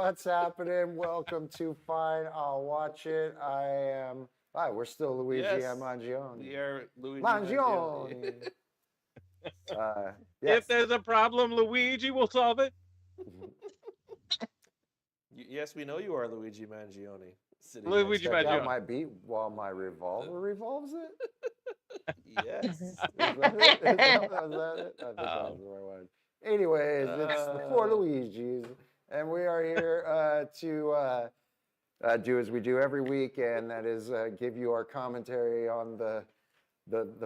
What's happening? Welcome to Fine. I'll watch it. I am. Hi, we're still Luigi and Mangione. We are Luigi Mangione. If Yes. there's a problem, Luigi will solve it. Yes, we know you are Luigi Mangione. Sitting Luigi Check out Mangione. my beat while my revolver revolves it. Yes. Is that it? Is that it? I think that's the right one. Anyways, it's the four Luigis, and we are here to do as we do every week, and that is give you our commentary on the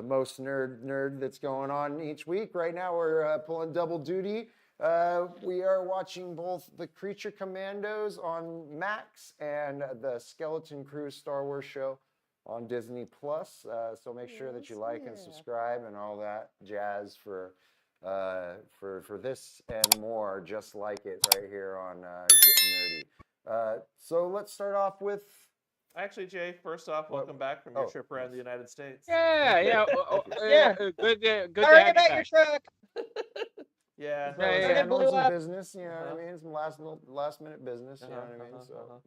most nerd that's going on each week. Right now, we're pulling double duty. We are watching both the Creature Commandos on Max and the Skeleton Crew Star Wars show on Disney Plus. So make sure that you like and subscribe and all that jazz for this and more, just like it right here on Getting Nerdy. So let's start off with. Actually, Jay, first off, welcome back from your trip around the United States. Yeah. Good to Sorry have you about your back. truck. Yeah. Yeah, yeah. Handling blew some up. business, you know what I mean? Some last minute business, you know what I mean? So.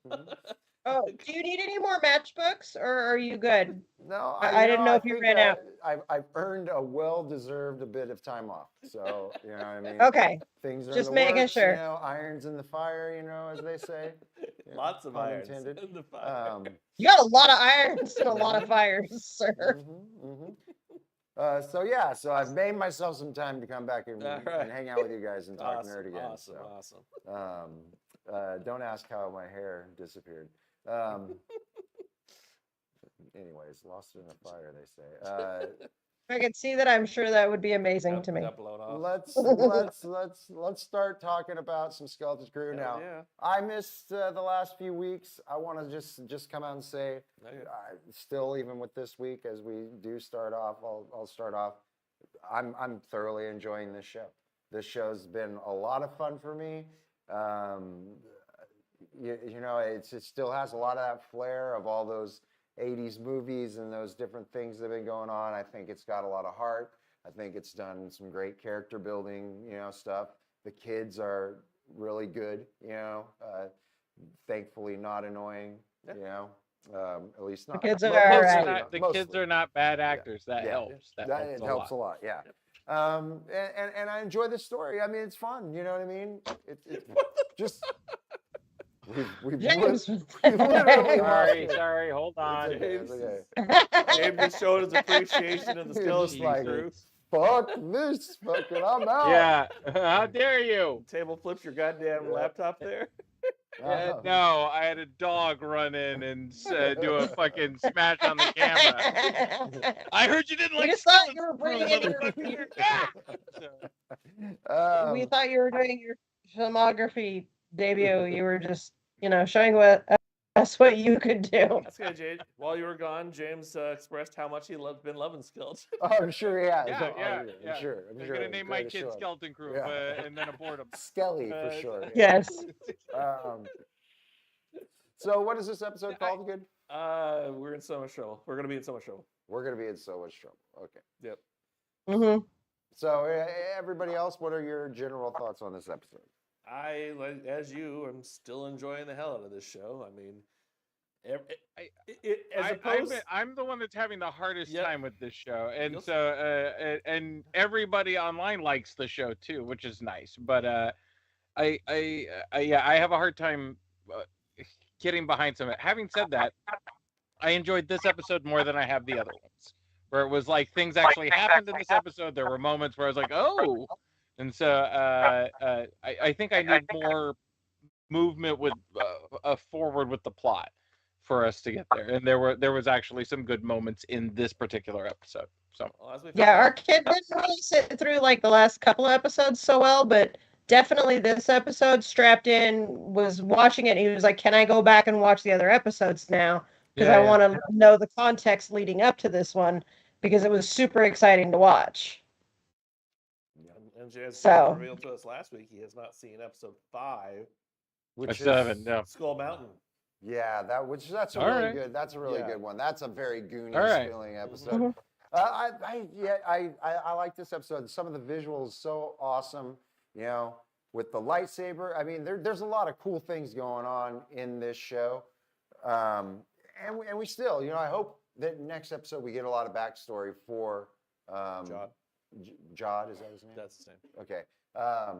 Oh, do you need any more matchbooks, or are you good? No, I didn't know if you think, ran out. I've earned a well-deserved bit of time off, so you know what I mean. Okay, Things are just in the making works, sure. You know, irons in the fire, you know, as they say. You know, Lots of pun irons intended. in the fire. You got a lot of irons and a lot of fires, sir. So I've made myself some time to come back and hang out with you guys and talk nerd again. Awesome. Don't ask how my hair disappeared. Anyways, lost it in a fire, they say. I can see that. I'm sure that would be amazing to me. Got blown off. Let's start talking about some Skeleton Crew now. Yeah. I missed the last few weeks. I want to just come out and say, still even with this week as we do start off, I'll start off. I'm thoroughly enjoying this show. This show's been a lot of fun for me. You know, it still has a lot of that flair of all those 80s movies and those different things that have been going on. I think it's got a lot of heart. I think it's done some great character building, you know, stuff. The kids are really good, you know, thankfully not annoying, you know, at least not. The kids are The kids are not bad actors. That helps. That helps a lot. Yeah. And I enjoy this story. I mean, it's fun. You know what I mean? It's just. We've James. literally Sorry, hold on. It's okay. James is showing his appreciation of the Skeleton Crew. Fuck this, fucking, I'm out. Yeah, how dare you? Table flips your goddamn laptop there. No, I had a dog run in and do a fucking smash on the camera. I heard you didn't We like just thought Skeleton you were Crew, bringing in motherfucker. we thought you were doing your filmography debut. You were just, showing us what you could do. That's good, Jay. While you were gone, James expressed how much he been loving Skeleton. Oh, I'm sure he has. Yeah. I'm sure. I'm gonna name my kid Skeleton Crew, and then abort him. Skelly for sure. Yes. So what is this episode called again? We're in so much trouble. We're gonna be in so much trouble. We're gonna be in so much trouble. Okay. Yep. Mm-hmm. So everybody else, what are your general thoughts on this episode? As you, I'm still enjoying the hell out of this show. I mean, I'm the one that's having the hardest Yep. time with this show, and You'll so and everybody online likes the show too, which is nice. But I have a hard time getting behind some of it. Having said that, I enjoyed this episode more than I have the other ones, where it was like things actually happened in this episode. There were moments where I was like, oh. And so I think I need more movement with forward with the plot for us to get there. And there was actually some good moments in this particular episode. So our kid didn't really sit through like the last couple of episodes so well, but definitely this episode strapped in, was watching it. And he was like, "Can I go back and watch the other episodes now? Because I want to know the context leading up to this one, because it was super exciting to watch." And Jay revealed to us last week he has not seen episode 5, which 7, no. Skull Mountain. Yeah, that's a really good. That's a really good one. That's a very Goonies feeling episode. Mm-hmm. I like this episode. Some of the visuals so awesome. You know, with the lightsaber. I mean, there's a lot of cool things going on in this show. And we still, I hope that next episode we get a lot of backstory for Jod. Jod, is that his name? That's his name. Okay.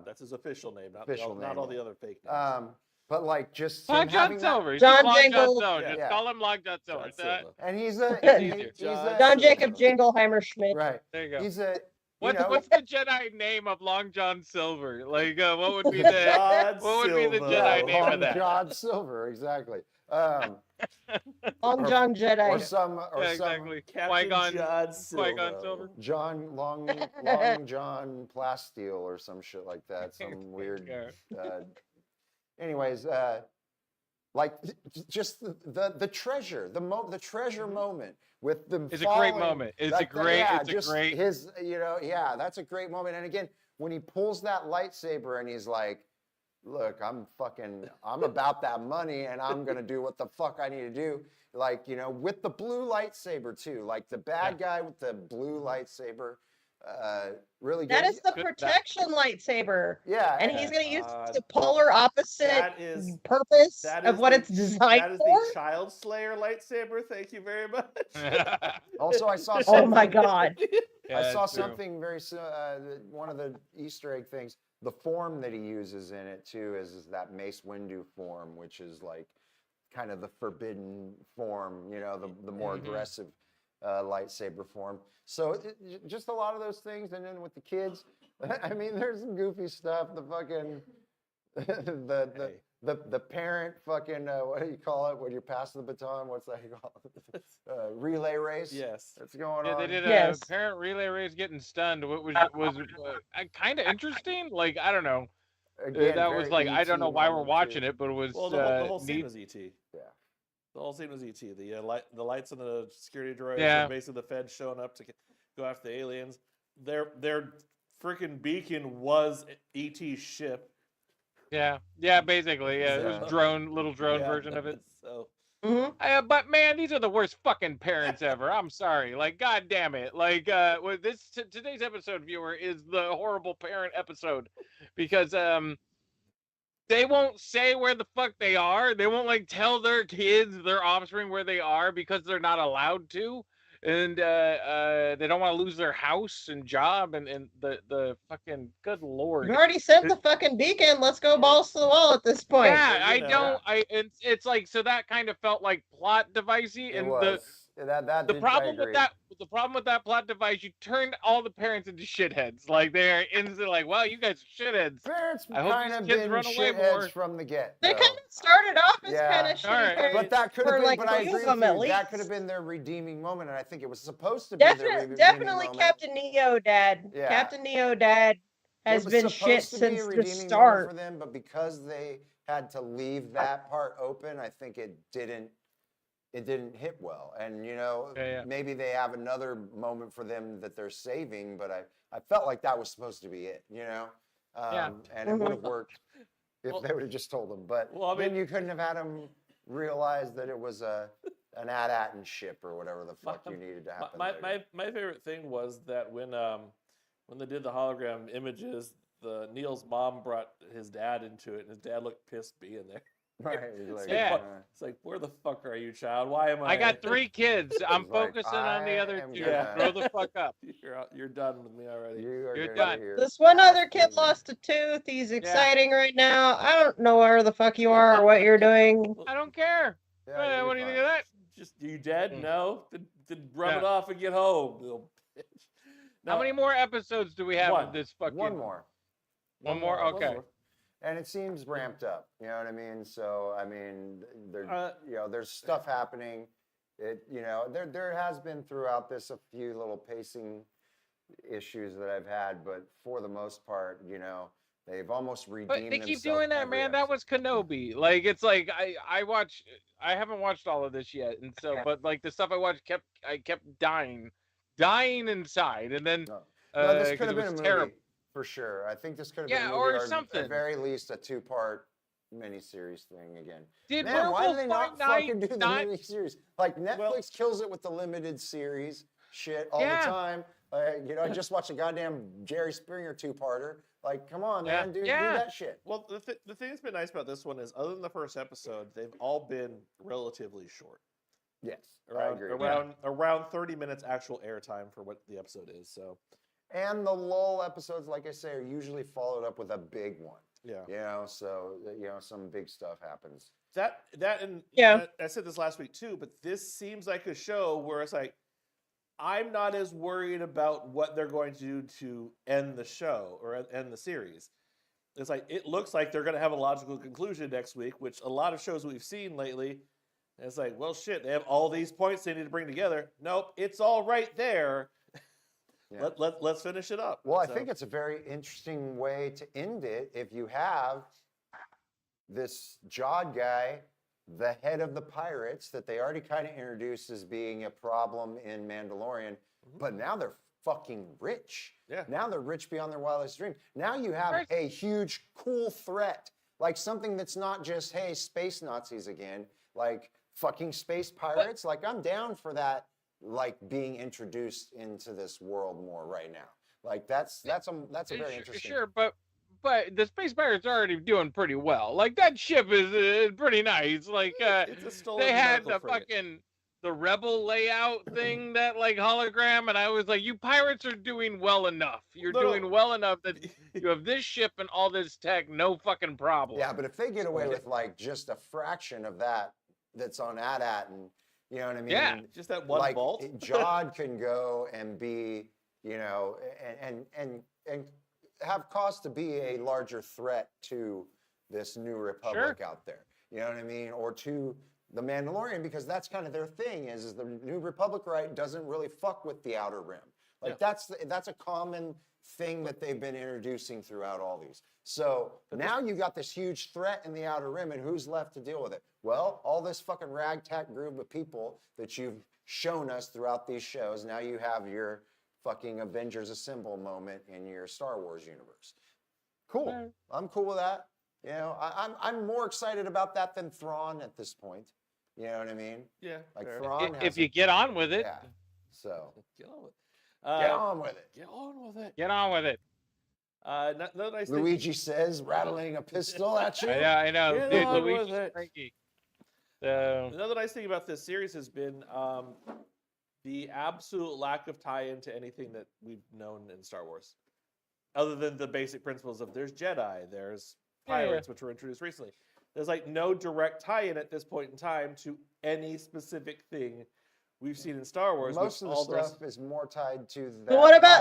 That's his official name, not name, all the other fake names. But like just Long him John having that- Silver. John Long Jingle. John Silver. Yeah. Just call him Long John Silver. John Silva. and he's easier. John Jacob Jingleheimer Schmidt. right. There you go. He's a What's the Jedi name of Long John Silver? Like, what would be the John what would be the Silva. Jedi name Long of that? John Silver, exactly. Long John Or Jedi. some Yeah, exactly. Captain Qui-Gon, John Silva. Qui-Gon Silver. Long John Plasteel or some shit like that. Some weird. Yeah. Anyways, like just the treasure, the treasure moment with them. It's a great moment. It's a great. His, that's a great moment. And again, when he pulls that lightsaber and he's like, "Look, I'm about that money, and I'm gonna do what the fuck I need to do." Like, with the blue lightsaber too. Like the bad guy with the blue lightsaber. Really good. That is the Good- protection lightsaber. Yeah. And he's going to use God. the polar opposite That is purpose that of is what the- it's designed That is for. the Child Slayer lightsaber. Thank you very much. Also, I saw. Oh my something- God. Yeah, I saw that's true. something very one of the Easter egg things. The form that he uses in it too is that Mace Windu form, which is like kind of the forbidden form. The more Mhm. aggressive lightsaber form. So just a lot of those things, and then with the kids, I mean, there's some goofy stuff. The fucking the parent fucking what do you call it when you're passing the baton? What's that you call it? Relay race. Yes. That's going Yeah, on. they did Yes. a parent relay race getting stunned, which was kind of interesting. Like, I don't know. Again, That was very like, I don't know ET why we're moment, watching too. it, but it was Well, the whole scene neat. was ET. Yeah. The whole scene was ET. The lights on the security droids, Yeah. and basically the Feds showing up to go after the aliens. Their freaking beacon was ET's ship. Yeah, basically, yeah, it was Yeah. little drone Yeah, version of it. So But man, these are the worst fucking parents ever. I'm sorry. Like, god damn it. Like, today's episode, viewer, is the horrible parent episode because they won't say where the fuck they are. They won't like tell their kids, their offspring, where they are because they're not allowed to, and they don't want to lose their house and job and the fucking good lord. We've already sent the fucking beacon. Let's go balls to the wall at this point. Yeah, you I know. don't. It's like, so that kind of felt like plot devicey, It and was. the problem with that plot device, you turned all the parents into shitheads. Like, they're instantly like, well, you guys are shitheads. Parents I hope kind these of kids been run away shitheads more. from the get. They kind of started off as Yeah. kind of shitty Alright. parents. But that could for, have been. like, But I two agree of with them at you. That least. could have been their redeeming moment, and I think it was supposed to be their redeeming Definitely moment. Captain Neo Dad. Yeah. Captain Neo Dad has It was been supposed shit to be a since the redeeming moment start. for them, but because they had to leave that part open, I think it didn't hit well. And Yeah. maybe they have another moment for them that they're saving, but I felt like that was supposed to be it, and it would have worked if Well- they would have just told them. But Well, I then mean- you couldn't have had them realize that it was an AT-AT ship or whatever the fuck you needed to happen. later. my favorite thing was that when they did the hologram images, Neil's mom brought his dad into it, and his dad looked pissed being there. Right. He's like, Yeah. It's like, where the fuck are you, child? Why am I? I got 3 kids. I'm He's like, focusing on the "I other am 2. gonna- Grow the fuck up. You're done with me already. You are You're gonna done. hear- This one other kid lost a tooth. He's exciting right now. I don't know where the fuck you are or what you're doing. I don't care. Yeah, you'll What be do you think of fine. that? Just you dead? Mm. No. Then rub it Yeah. off and get home, little bitch. How many more episodes do we have One. of this fucking? One more. One more? One Okay. more. And it seems ramped up. You know what I mean? So I mean, there, there's stuff happening. There has been throughout this a few little pacing issues that I've had, but for the most part, they've almost redeemed But they keep themselves doing that, every man. That episode. was Kenobi. Like, it's like I haven't watched all of this yet, and so, but like the stuff I watched I kept dying inside, and then No, this 'cause could have it been a was movie terrible. for sure. I think this could have Yeah, been a movie or at something. very least a 2-part miniseries thing again. Did Man, why do Werewolf they by not Night fucking do the not? miniseries? Like Netflix Well- kills it with the limited series shit all Yeah. the time. I just watched a goddamn Jerry Springer 2-parter. Like, come on, man, do that shit. Well, the thing that's been nice about this one is, other than the first episode, they've all been relatively short. Yes, Around, I agree. around 30 minutes actual airtime for what the episode is. So, and the lull episodes, like I say, are usually followed up with a big one. yeah, So some big stuff happens. that and Yeah. I said this last week too, but this seems like a show where it's like, I'm not as worried about what they're going to do to end the show or end the series. It's like, it looks like they're going to have a logical conclusion next week, which a lot of shows we've seen lately, it's like, well, shit, they have all these points they need to bring together. Nope, it's all right there. Yeah. Let's finish it up. Well, I think it's a very interesting way to end it if you have this Jod guy, the head of the pirates, that they already kind of introduced as being a problem in Mandalorian, but now they're fucking rich. Yeah. Now they're rich beyond their wildest dreams. Now you have a huge, cool threat, like something that's not just, hey, space Nazis again, like fucking space pirates. Like, I'm down for that, like being introduced into this world more right now. Like that's a very interesting. Sure, but the space pirates are already doing pretty well. Like, that ship is pretty nice. Like, it's a stolen they had medical the frigate. fucking the rebel layout thing, that like hologram, and I was like, you pirates are doing well enough. You're doing well enough that you have this ship and all this tech, no fucking problem. Yeah, but if they get away with like just a fraction of that's on AT-AT, and you know what I mean? Yeah, just that one like, vault. Jod can go and be, and have cause to be a larger threat to this New Republic out there. You know what I mean? Or to the Mandalorian, because that's kind of their thing is the New Republic, right, doesn't really fuck with the Outer Rim. Like, that's a common thing that they've been introducing throughout all these. So now you got this huge threat in the Outer Rim, and who's left to deal with it? Well, all this fucking ragtag group of people that you've shown us throughout these shows. Now you have your fucking Avengers Assemble moment in your Star Wars universe. Cool. I'm cool with that. I'm more excited about that than Thrawn at this point. You know what I mean? Yeah. Like, fair. Thrawn if you get on with it. Yeah. So Get on with it. get on with it. Get on with it. Get on with it. Another nice thing. Luigi says, rattling a pistol at you. I know. Get Dude, on Luigi's with it. cranky. So, Another nice thing about this series has been the absolute lack of tie-in to anything that we've known in Star Wars, other than the basic principles of there's Jedi, there's pirates, which were introduced recently. There's like no direct tie-in at this point in time to any specific thing we've seen in Star Wars. Most of the stuff is more tied to that. But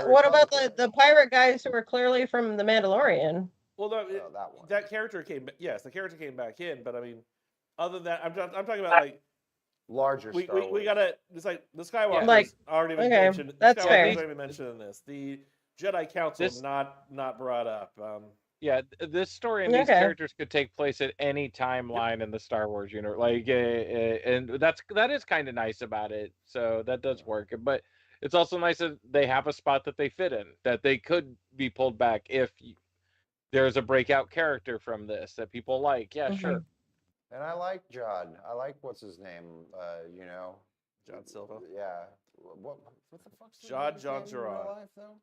what about the pirate guys who were clearly from the Mandalorian? Well, no, that one. that character came. Yes, the character came back in, but I mean, other than that, I'm talking about like larger. we Star Wars. gotta. It's like the Skywalker's Like, already been okay, mentioned. that's Skywalker's fair. already been mentioned in this. The Jedi Council not brought up. yeah, this story and these characters could take place at any timeline in the Star Wars universe. Like, and that is kind of nice about it. So that does work. But it's also nice that they have a spot that they fit in, that they could be pulled back if there's a breakout character from this that people like. Yeah, sure. And I like Jod. I like what's his name. John Silva. Yeah. What the fuck's the John name in real Gerard. life, though?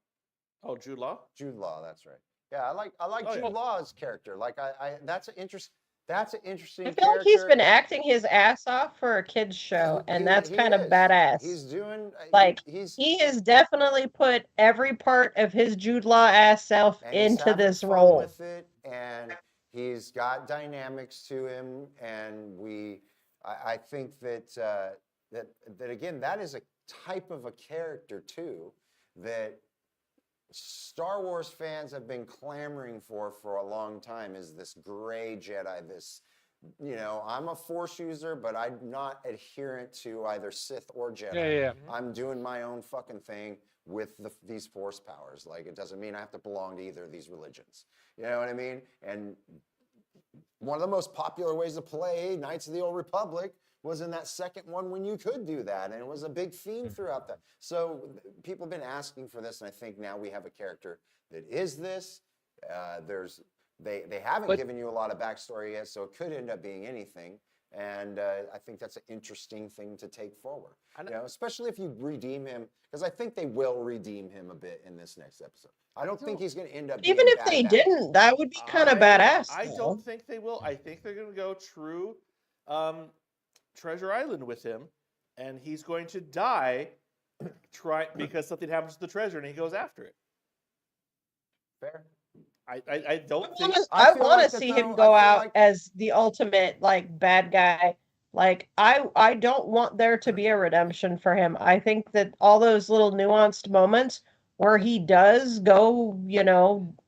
Oh, Jude Law. Jude Law. That's right. Yeah, I like Oh, Jude yeah. Law's character. Like that's an interesting. That's an interesting. I feel like he's been acting his ass off for a kids show, and that's kind of badass. He's doing he has definitely put every part of his Jude Law ass self and he's into having this fun role. with it, and he's got dynamics to him, and I think that again, that is a type of a character too that Star Wars fans have been clamoring for a long time, is this gray Jedi, this, I'm a Force user, but I'm not adherent to either Sith or Jedi. Yeah. I'm doing my own fucking thing with these Force powers. Like, it doesn't mean I have to belong to either of these religions. You know what I mean? And one of the most popular ways to play Knights of the Old Republic was in that second one when you could do that, and it was a big theme throughout that. So people have been asking for this, and I think now we have a character that is this. They haven't given you a lot of backstory yet, so it could end up being anything. And I think that's an interesting thing to take forward. Especially if you redeem him, because I think they will redeem him a bit in this next episode. I don't think he's going to end up Even being if they bad. didn't, that would be kind of badass. I though. don't think they will. I think they're going to go true Treasure Island with him, and he's going to die because something happens to the treasure, and he goes after it. Fair. I don't think. I feel want like to that, see though. him I go feel out like- as the ultimate like bad guy. Like I don't want there to be a redemption for him. I think that all those little nuanced moments where he does go,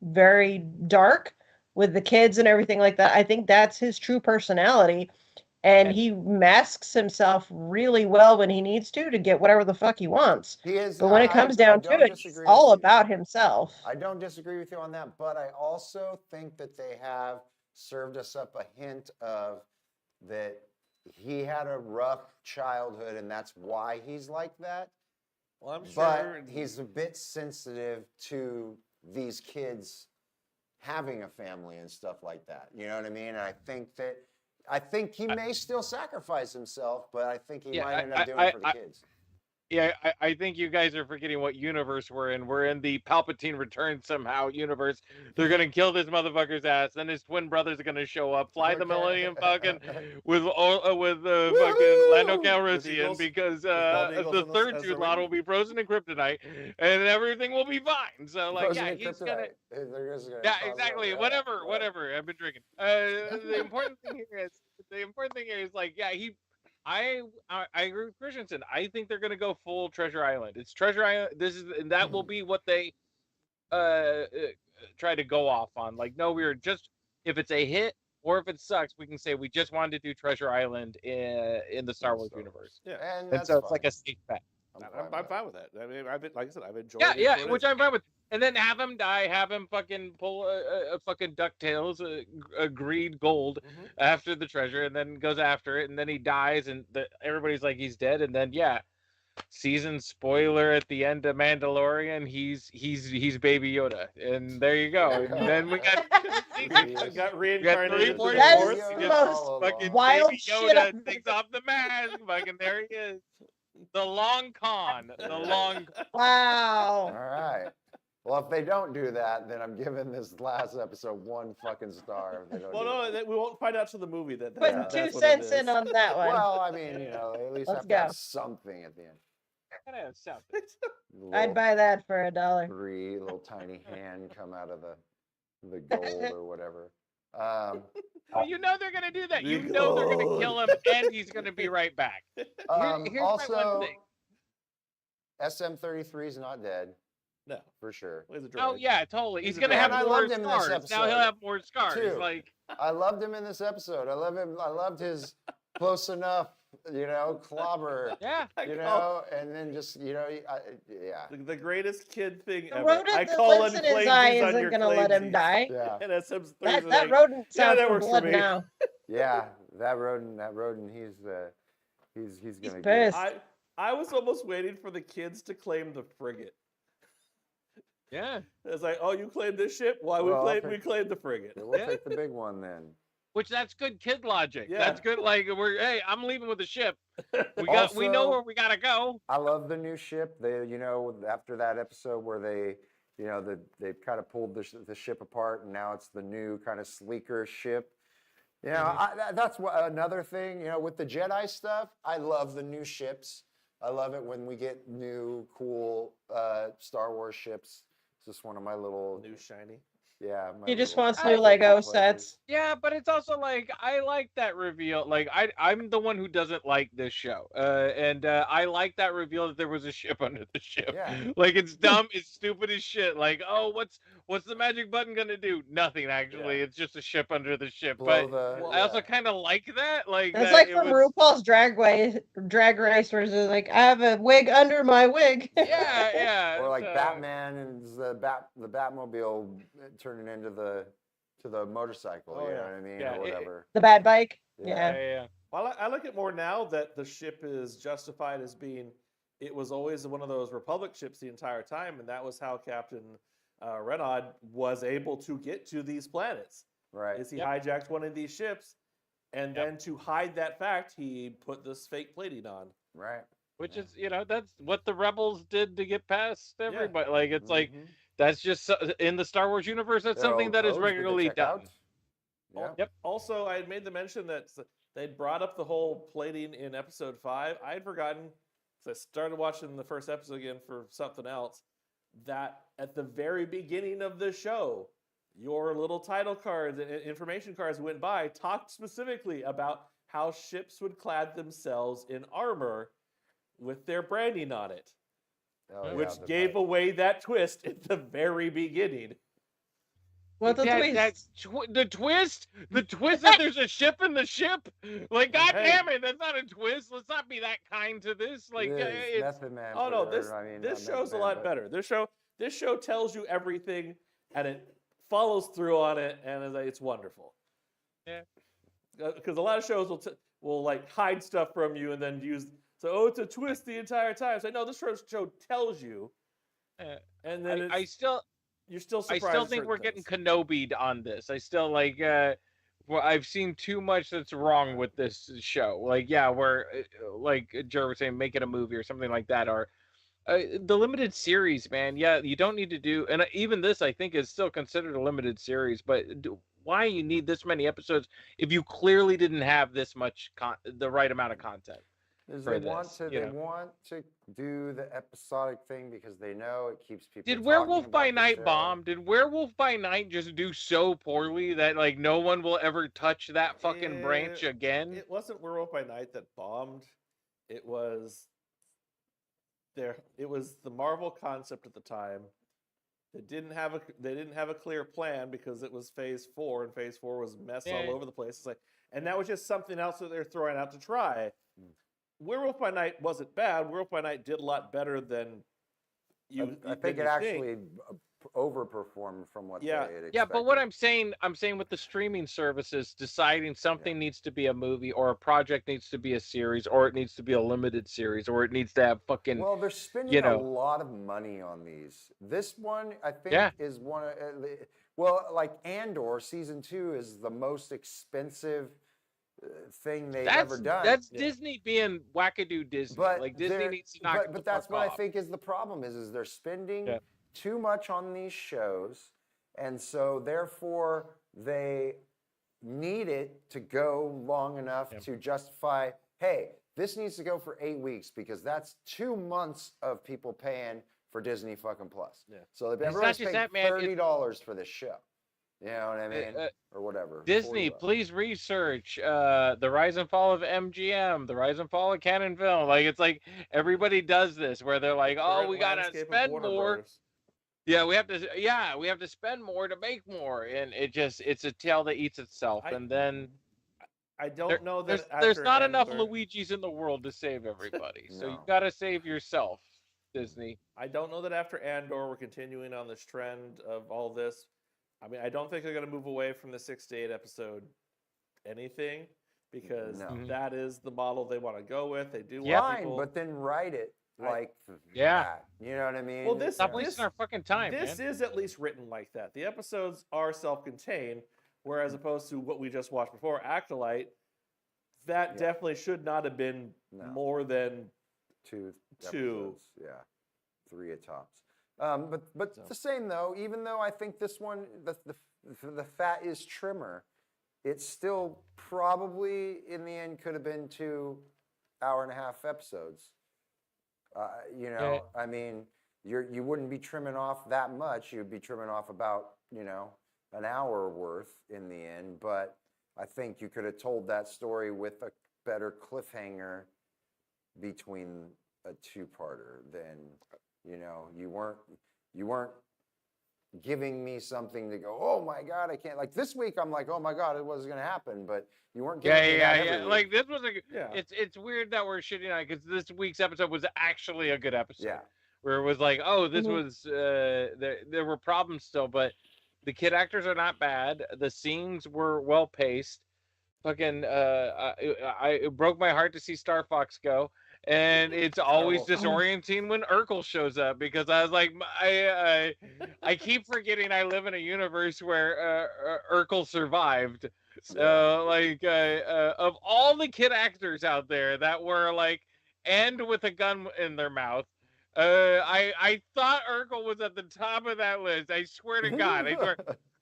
very dark with the kids and everything like that, I think that's his true personality. And he masks himself really well when he needs to get whatever the fuck he wants. He is. But when it comes down to it, he's all about himself. I don't disagree with you on that, but I also think that they have served us up a hint of that he had a rough childhood and that's why he's like that. Well, I'm But sure he's a bit sensitive to these kids having a family and stuff like that. You know what I mean? And I think he may still sacrifice himself, but I think he might end up doing it for the kids. Yeah, I think you guys are forgetting what universe we're in. We're in the Palpatine returns somehow universe. They're gonna kill this motherfucker's ass. Then his twin brothers are gonna show up, fly the Millennium Falcon with fucking Lando Calrissian because the third Jude Law will be frozen in kryptonite and everything will be fine. So like, Frozen yeah, in he's kryptonite. gonna. They're just gonna Yeah, cause exactly. them- Whatever. I've been drinking. The important thing here is like, yeah, I agree with Christensen. I think they're gonna go full Treasure Island. It's Treasure Island. That will be what they try to go off on. Like, no, if it's a hit or if it sucks, we can say we just wanted to do Treasure Island in the Star Wars universe. Yeah, And And that's so it's fine. like a safe bet. I'm fine with that. I mean, like I said, I've enjoyed. Yeah, it yeah, for what it which is. I'm fine with. And then have him die, have him fucking pull a fucking DuckTales, a greed gold after the treasure, and then goes after it, and then he dies, and everybody's like he's dead, and then season spoiler at the end of Mandalorian, he's Baby Yoda, and there you go. And then we got got reincarnated. three, into four, the That is Force. the all most fucking wild Baby shit Yoda I've takes off the mask, fucking there he is. The long con. Wow. All right. Well, if they don't do that, then I'm giving this last episode 1 fucking star. If they don't Well, do no, that. we won't find out till the movie. That Put that's 2 what it cents is. in on that one. Well, I mean, at least Let's have to have go. something at the end. Gotta have something. I'd buy that for $1. Little tiny hand come out of the gold or whatever. Well, you know they're gonna do that. You The know they're gonna gold. kill him, and he's gonna be right back. Here's my one Also, thing. SM-33 is not dead No, for sure. he's a droid. Oh yeah, totally. He's He's a gonna droid. have And I more loved him in this scars. Now he'll episode, have more scars. too. Like I loved him in this episode. I love him. I loved his close enough, clobber. yeah. And then just, yeah. The greatest kid thing The ever. rodent I that call lives in his eye unclaimsies on isn't your gonna let him claimsies. die. Yeah. And SM3 That is like, rodent yeah, sounds that for works for blood me. now. Yeah. That rodent, he's gonna get pissed. I was almost waiting for the kids to claim the frigate. Yeah. It's like, oh, you claimed this ship? Why Well, we claimed the frigate? We'll Yeah. take the big one then. Which that's good kid logic. Yeah. That's good. Like I'm leaving with the ship. We know Also- where we gotta go. I love the new ship. They, after that episode where they, they kind of pulled the ship apart, and now it's the new kind of sleeker ship. That's another thing. With the Jedi stuff, I love the new ships. I love it when we get new, cool Star Wars ships. It's just one of my little, New shiny. my He just little wants new new Lego pleasures. sets. Yeah, but it's also like I like that reveal. Like I'm the one who doesn't like this show, and I like that reveal that there was a ship under the ship. Yeah. Like it's dumb, it's stupid as shit. Like what's the magic button gonna do? Nothing actually. Yeah. It's just a ship under the ship. Blow But I also kind of like that. Like It's that like it from was- RuPaul's Drag Race, where it's like, I have a wig under my wig. Yeah, yeah. Or like so- Batman and the Batmobile turning into the motorcycle. Oh, you know yeah. what I mean, Yeah, or whatever. The bad bike. Yeah, Yeah. yeah. Well, I like it more now that the ship is justified as being. It was always one of those Republic ships the entire time, and that was how Captain Renaud was able to get to these planets. Right. Is he Yep. hijacked one of these ships, And then to hide that fact, he put this fake plating on. Right. Which is, that's what the rebels did to get past everybody. Like, it's like, Mhm. that's just in the Star Wars universe. That's Their something old that is codes that they regularly check done. out. Yeah. Yep. Also, I had made the mention that they'd brought up the whole plating in episode 5. I had forgotten, because I started watching the first episode again for something else, that at the very beginning of the show, your little title cards and information cards went by, talked specifically about how ships would clad themselves in armor with their branding on it, which gave away that twist at the very beginning. What the twist? The twist that there's a ship in the ship. Like, God damn it, that's not a twist. Let's not be that kind to this. Like, it's Method Man. Oh no, this show's a lot better. This show tells you everything, and it follows through on it, and it's wonderful. Yeah. Because a lot of shows will like hide stuff from you and then use it's a twist the entire time. It's like, no, this show tells you, and then you're still surprised. I still think we're getting Kenobi'd on this. I still like. Well, I've seen too much that's wrong with this show. Like, we're like Jared was saying, make it a movie or something like that, or the limited series, man. Yeah, you don't need to do, and even this, I think, is still considered a limited series. But why you need this many episodes if you clearly didn't have this much the right amount of content? They want to do the episodic thing because they know it keeps people. Did Werewolf by Night bomb? Did Werewolf by Night just do so poorly that like no one will ever touch that fucking branch again? It wasn't Werewolf by Night that bombed. It was the Marvel concept at the time. They didn't have a clear plan because it was Phase 4, and Phase 4 was mess all over the place. It's like, and that was just something else that they're throwing out to try. Werewolf by Night wasn't bad. Werewolf by Night did a lot better than I think it actually overperformed from what they had expected. Yeah, but what I'm saying with the streaming services deciding something needs to be a movie or a project needs to be a series or it needs to be a limited series or it needs to have fucking. Well, they're spending a lot of money on these. This one, I think, is one of like Andor season 2 is the most expensive thing they've ever done. That's Disney being wackadoo Disney. But like Disney needs to knock but that's what I think is the problem is they're spending too much on these shows, and so therefore they need it to go long enough to justify, hey, this needs to go for 8 weeks because that's 2 months of people paying for Disney fucking Plus. Yeah. So everyone's paying $30 for this show. You know what I mean? Or whatever. Disney, please research the rise and fall of MGM, the rise and fall of Canon Film. Like, it's like everybody does this where they're like, oh, we got to spend more. Yeah, we have to spend more to make more. And it's a tail that eats itself. And then I don't know that there's not enough Luigis in the world to save everybody. So you got to save yourself, Disney. I don't know that after Andor we're continuing on this trend of all this. I mean, I don't think they're going to move away from the 6 to 8 episode anything because that is the model they want to go with. They do want people, but then write it like that. You know what I mean? Well, stop wasting our fucking time. This is at least written like that. The episodes are self-contained, whereas opposed to what we just watched before, Acolyte, that definitely should not have been more than two episodes. Yeah, 3 at tops. But the same though, even though I think this one, the Phat is trimmer, it still probably in the end could have been 2 hour-and-a-half episodes. I mean, you wouldn't be trimming off that much. You'd be trimming off about an hour worth in the end. But I think you could have told that story with a better cliffhanger between a 2-parter than. You weren't giving me something to go, oh my God, I can't. Like this week, I'm like, oh my God, it wasn't going to happen. But you weren't giving me that every week. Like this was it's weird that we're shitting on it because this week's episode was actually a good episode. Yeah. Where it was like, oh, this was, there were problems still, but the kid actors are not bad. The scenes were well paced. Fucking, it broke my heart to see Star Fox go. And it's always disorienting when Urkel shows up because I was like, I keep forgetting I live in a universe where Urkel survived. So, like, of all the kid actors out there that were like, and with a gun in their mouth, I thought Urkel was at the top of that list. I swear to God, I swear.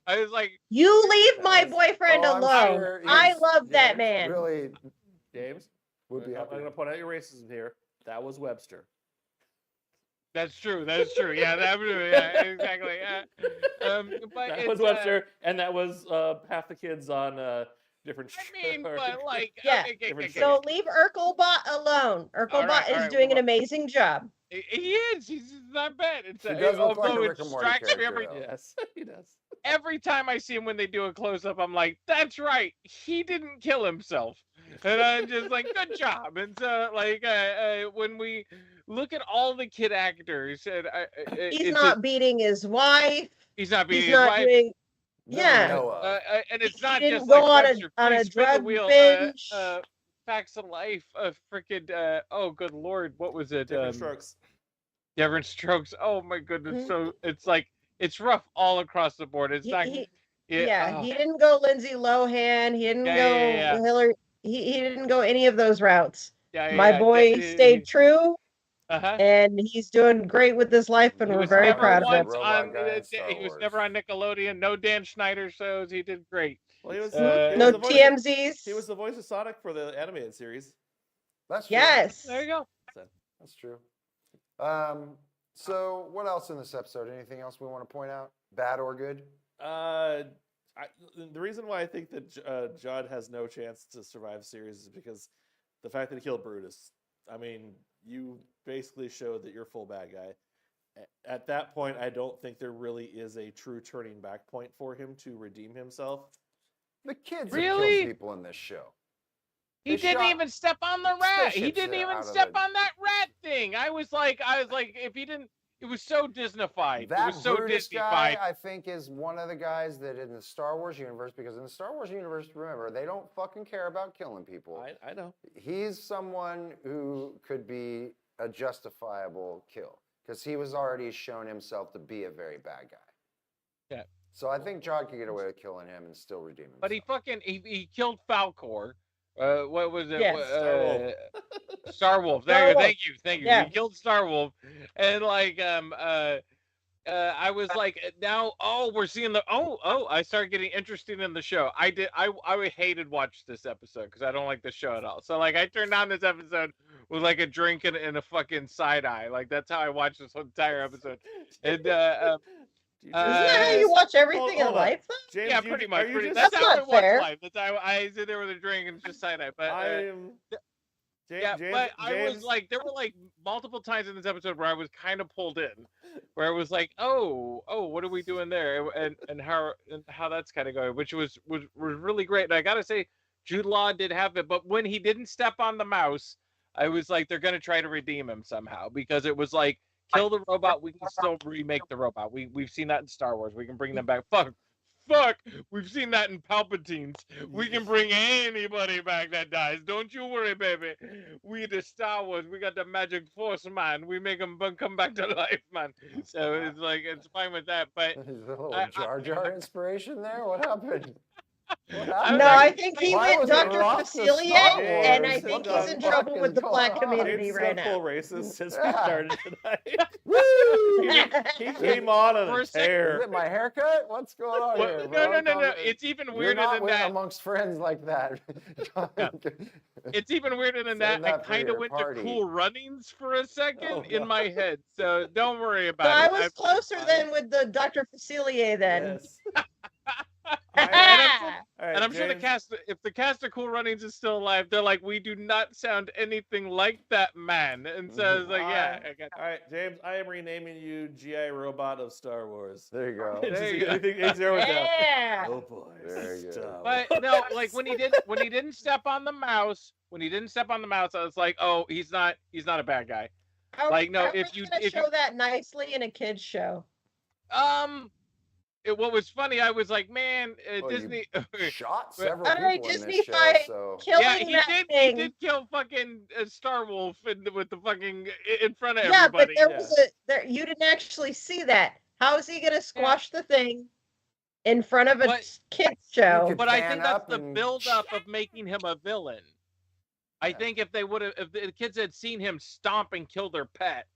I was like, You leave my boyfriend I'm alone. sure I he's- love that James, man. Really James, would be I'm happy. going to point out your racism here. That was Webster. that's true. That's true. Yeah, yeah, exactly. But That it's, was Webster, and that was half the kids on different. I mean, but like, Yeah. okay. So leave Urkelbot alone. Urkelbot is alright, doing an well- amazing job. He is. He's not bad. It's, He does look like a although it Rick and Morty distracts me character, though. Yes, he does. every time I see him when they do a close up, I'm like, that's right, he didn't kill himself, and I'm just like, good job. And so, like, when we look at all the kid actors, and He's it's not beating his wife. he's not being He's his not wife, doing. None we Yeah. know of. and it's He not didn't just go like on a- Webster. on a Please spin the drug wheel. binge. Facts of life. Freaking. Oh, good lord, what was it? Different strokes. Different strokes. Oh my goodness. Mhm. So it's like it's rough all across the board. It's not. He oh. he didn't go Lindsay Lohan. He didn't Yeah, go yeah. Hillary. He didn't go any of those routes. Yeah, My boy stayed true, Uh-huh. and he's doing great with his life, and He we're was very never proud of him. once Robot on. guy in Star He was Wars. never on Nickelodeon. No Dan Schneider shows. He did great. Well, he was, Uh, he No was the voice of- TMZs. He was the voice of Sonic for the animated series. That's true. Yes. There you go. That's true. So what else in this episode? Anything else we want to point out? Bad or good? The reason why I think that Judd has no chance to survive the series is because the fact that he killed Brutus. I mean, you basically showed that you're full bad guy. At that point, I don't think there really is a true turning back point for him to redeem himself. The kids Really? have killed people in this show. He They didn't shot even step on the rat. He spaceships didn't even out of step the- on that rat thing. I was like, if he didn't, it was so Disneyfied. It That was so Brutus guy, Disneyfied. I think, is one of the guys that in the Star Wars universe, because in the Star Wars universe, remember, they don't fucking care about killing people. I know. He's someone who could be a justifiable kill because he was already shown himself to be a very bad guy. Yeah. So I think John could get away with killing him and still redeem himself. But he killed Falcor. What was it? Yes. Star Wolf. Star There you go. Wolf. Thank you. Yeah. He killed Star Wolf, and like I was like, now we're seeing the I started getting interested in the show. I hated watch this episode because I don't like the show at all. So like I turned on this episode with like a drink and a fucking side eye. Like that's how I watched this whole entire episode. And Isn't that how you watch everything in hold on. life? Though? James, yeah, you- pretty are much. you Pretty, just- that's That's how I not watch fair. life. That's how I sit there with a drink and just side eye. But I'm. yeah, but I was like, there were like multiple times in this episode where I was kind of pulled in, where I was like, oh, what are we doing there, and how that's kind of going, which was really great. And I gotta say, Jude Law did have it, but when he didn't step on the mouse, I was like, they're gonna try to redeem him somehow because it was like, kill the robot, we can still remake the robot. We've seen that in Star Wars. We can bring them back. Fuck, we've seen that in Palpatine's. We can bring anybody back that dies. Don't you worry, baby. We the Star Wars. We got the magic force, man. We make them come back to life, man. So it's like it's fine with that. But Is there a little I- Jar Jar inspiration there? What happened? What I happened? No, I think he Why went was it Dr. Ross the Facilier, Star and I Wars? think What he's the in fuck trouble is with the going black on? community James right got full now. racist since we Yeah. started tonight. Woo! He came on For a a second- tear. Is it my haircut? What's going on here? no. bro? It's even You're weirder not than with- that. amongst friends like that. It's even weirder than Save that. I that for kind of your went party. to Cool Runnings for a second Oh, in no. my head. So don't worry So about I it. was closer than with the Dr. Facilier then. Yes. All right, And I'm sure the James, cast, if the cast of Cool Runnings is still alive, they're like, we do not sound anything like that man. And so it's like, yeah, I got All right, James, I am renaming you GI Robot of Star Wars. There you go. It's There just- you go. anything zero down. Yeah. Oh boy. Very good. Star But Wars. no, like when he didn't step on the mouse, I was like, oh, he's not a bad guy. Like, no, Are we if you- gonna if you- show that nicely in a kids show. What was funny, I was like, man, Well, you Disney. Shot several All people right, in Disney this show, fight. so Killing Yeah, he that did. thing. He did kill fucking Star Wolf with the fucking in front of Yeah, but everybody. there was you didn't actually see that. How is he gonna squash the thing? in front of a But- kids show. could But I pan think that's up the and- build-up of making him a villain. I Yeah. think if the kids had seen him stomp and kill their pet,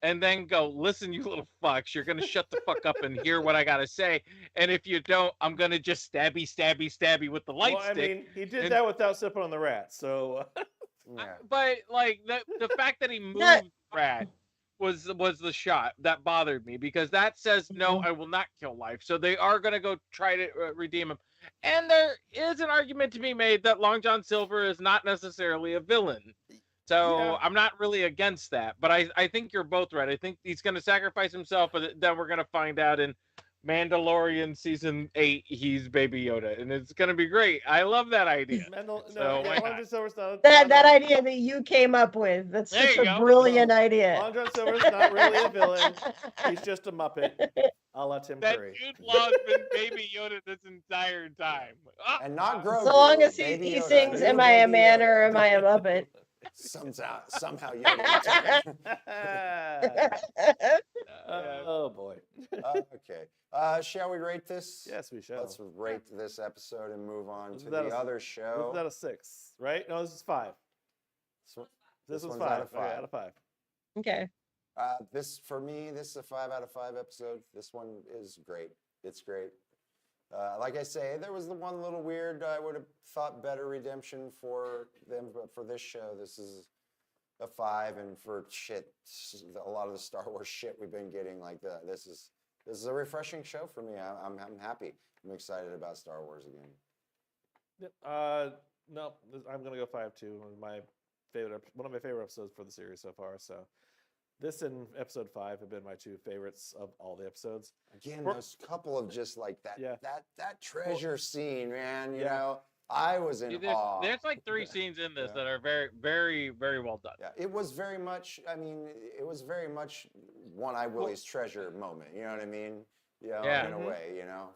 and then go, listen, you little fucks, you're gonna shut the fuck up and hear what I gotta say, and if you don't, I'm gonna just stabby with the light Well, I stick. mean, he did and- that without stepping on the rat, so. Yeah. But like the fact that he moved Not- Rat was the shot that bothered me, because that says no, Mhm. I will not kill life. So they are gonna go try to redeem him. And there is an argument to be made that Long John Silver is not necessarily a villain. So Yeah. I'm not really against that, but I think you're both right. I think he's going to sacrifice himself, but then we're going to find out in Mandalorian season 8 he's Baby Yoda, and it's going to be great. I love that idea. No, So why Long not? John Silver's not. That idea that you came up with. That's There such you a go. brilliant idea. Long John Silver's not really a villain. He's just a Muppet. A la Tim That Curry. Jude Law's been Baby Yoda this entire time. Ah, And not Grogu. So long as Baby he Yoda. sings, New "Am I a Baby man Yoda. or am I a Muppet?" Somehow Yoda. Oh boy. Okay. Shall we rate this? Yes, we shall. Let's rate this episode and move on Wasn't to that the a- other show. Was that a 6? Right? No, this is 5. So- This was one's 5. out of 5. Okay, out of 5. Okay. This for me, this is a 5 out of 5 episode. This one is great. It's great. Like I say, there was the one little weird. I would have thought better redemption for them, but for this show, this is a 5. And for a lot of the Star Wars shit we've been getting, like this is a refreshing show for me. I'm happy. I'm excited about Star Wars again. No, I'm gonna go 5 too. One of my favorite episodes for the series so far. So, this and episode 5 have been my 2 favorites of all the episodes. Again, For- those couple of just like that Yeah. that treasure scene, man. You Yeah. know, I was in awe. there's like 3 scenes in this Yeah. that are very, very, very well done. Yeah, it was very much. I mean, it was very much One Eye Willie's treasure moment. You know what I mean? You know, Yeah. in a Mhm. way, you know,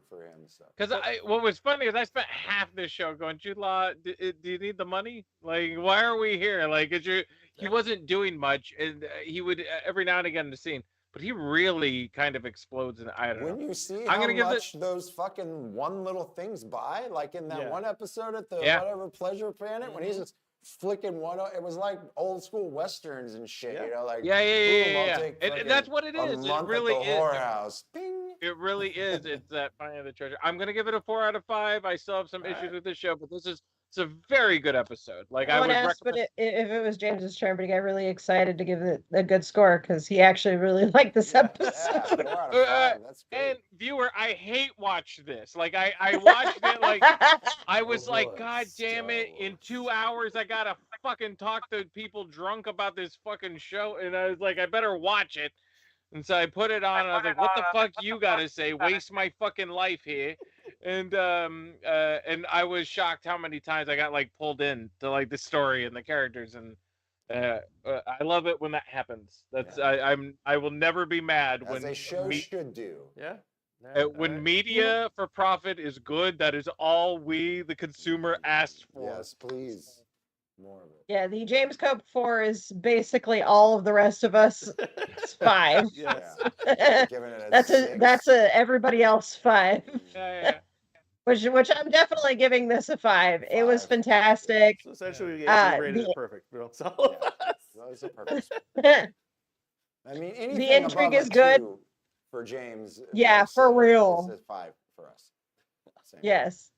for him. So Because what was funny is I spent half this show going, Jude Law, do you need the money? Like, why are we here? Like, he wasn't doing much, and he would every now and again in the scene, but he really kind of explodes, and I don't when know. you see I'm how gonna give it- much those fucking one little things buy, like in that Yeah. one episode at the Yeah. whatever pleasure planet, when he's just flicking one, it was like old school westerns and shit. Yeah. You know, like Yeah, boom, I'll yeah. take And that's fucking what it a is. It month really at the is. whorehouse. Bing. It really is. It's that finding the treasure. I'm gonna give it a 4 out of 5. I still have some All issues right. with this show, but it's a very good episode. Like, I I would would ask, but recommend. if it was James's turn, but he got really excited to give it a good score because he actually really liked this Yeah, episode. 4 out of 5. That's great. And viewer, I hate watch this. Like, I watched it like I was Oh, like, boy, God damn it! Star In 2 hours, I gotta fucking talk to people drunk about this fucking show, and I was like, I better watch it. And so I put it on, and I was like, what the fuck you gotta say? Waste my fucking life here. And I was shocked how many times I got like pulled in to like the story and the characters, and I love it when that happens. That's Yeah. I will never be mad As when a show me- should do. Yeah. when Alright. media for profit is good. That is all we, the consumer, asked for. Yes, please. More of it. Yeah, the James Cope 4 is basically all of the rest of us. It's 5. Yes. Yeah. Giving it a That's 6. a everybody else 5. Yeah. Which I'm definitely giving this a 5. It was 5. fantastic. So essentially, we rated the- it perfect. You know, so. Yeah. That was a perfect. I mean, anything intrigue above is a good. 2 for James. Yeah, is, for real. Is a 5 for us. Same. Yes.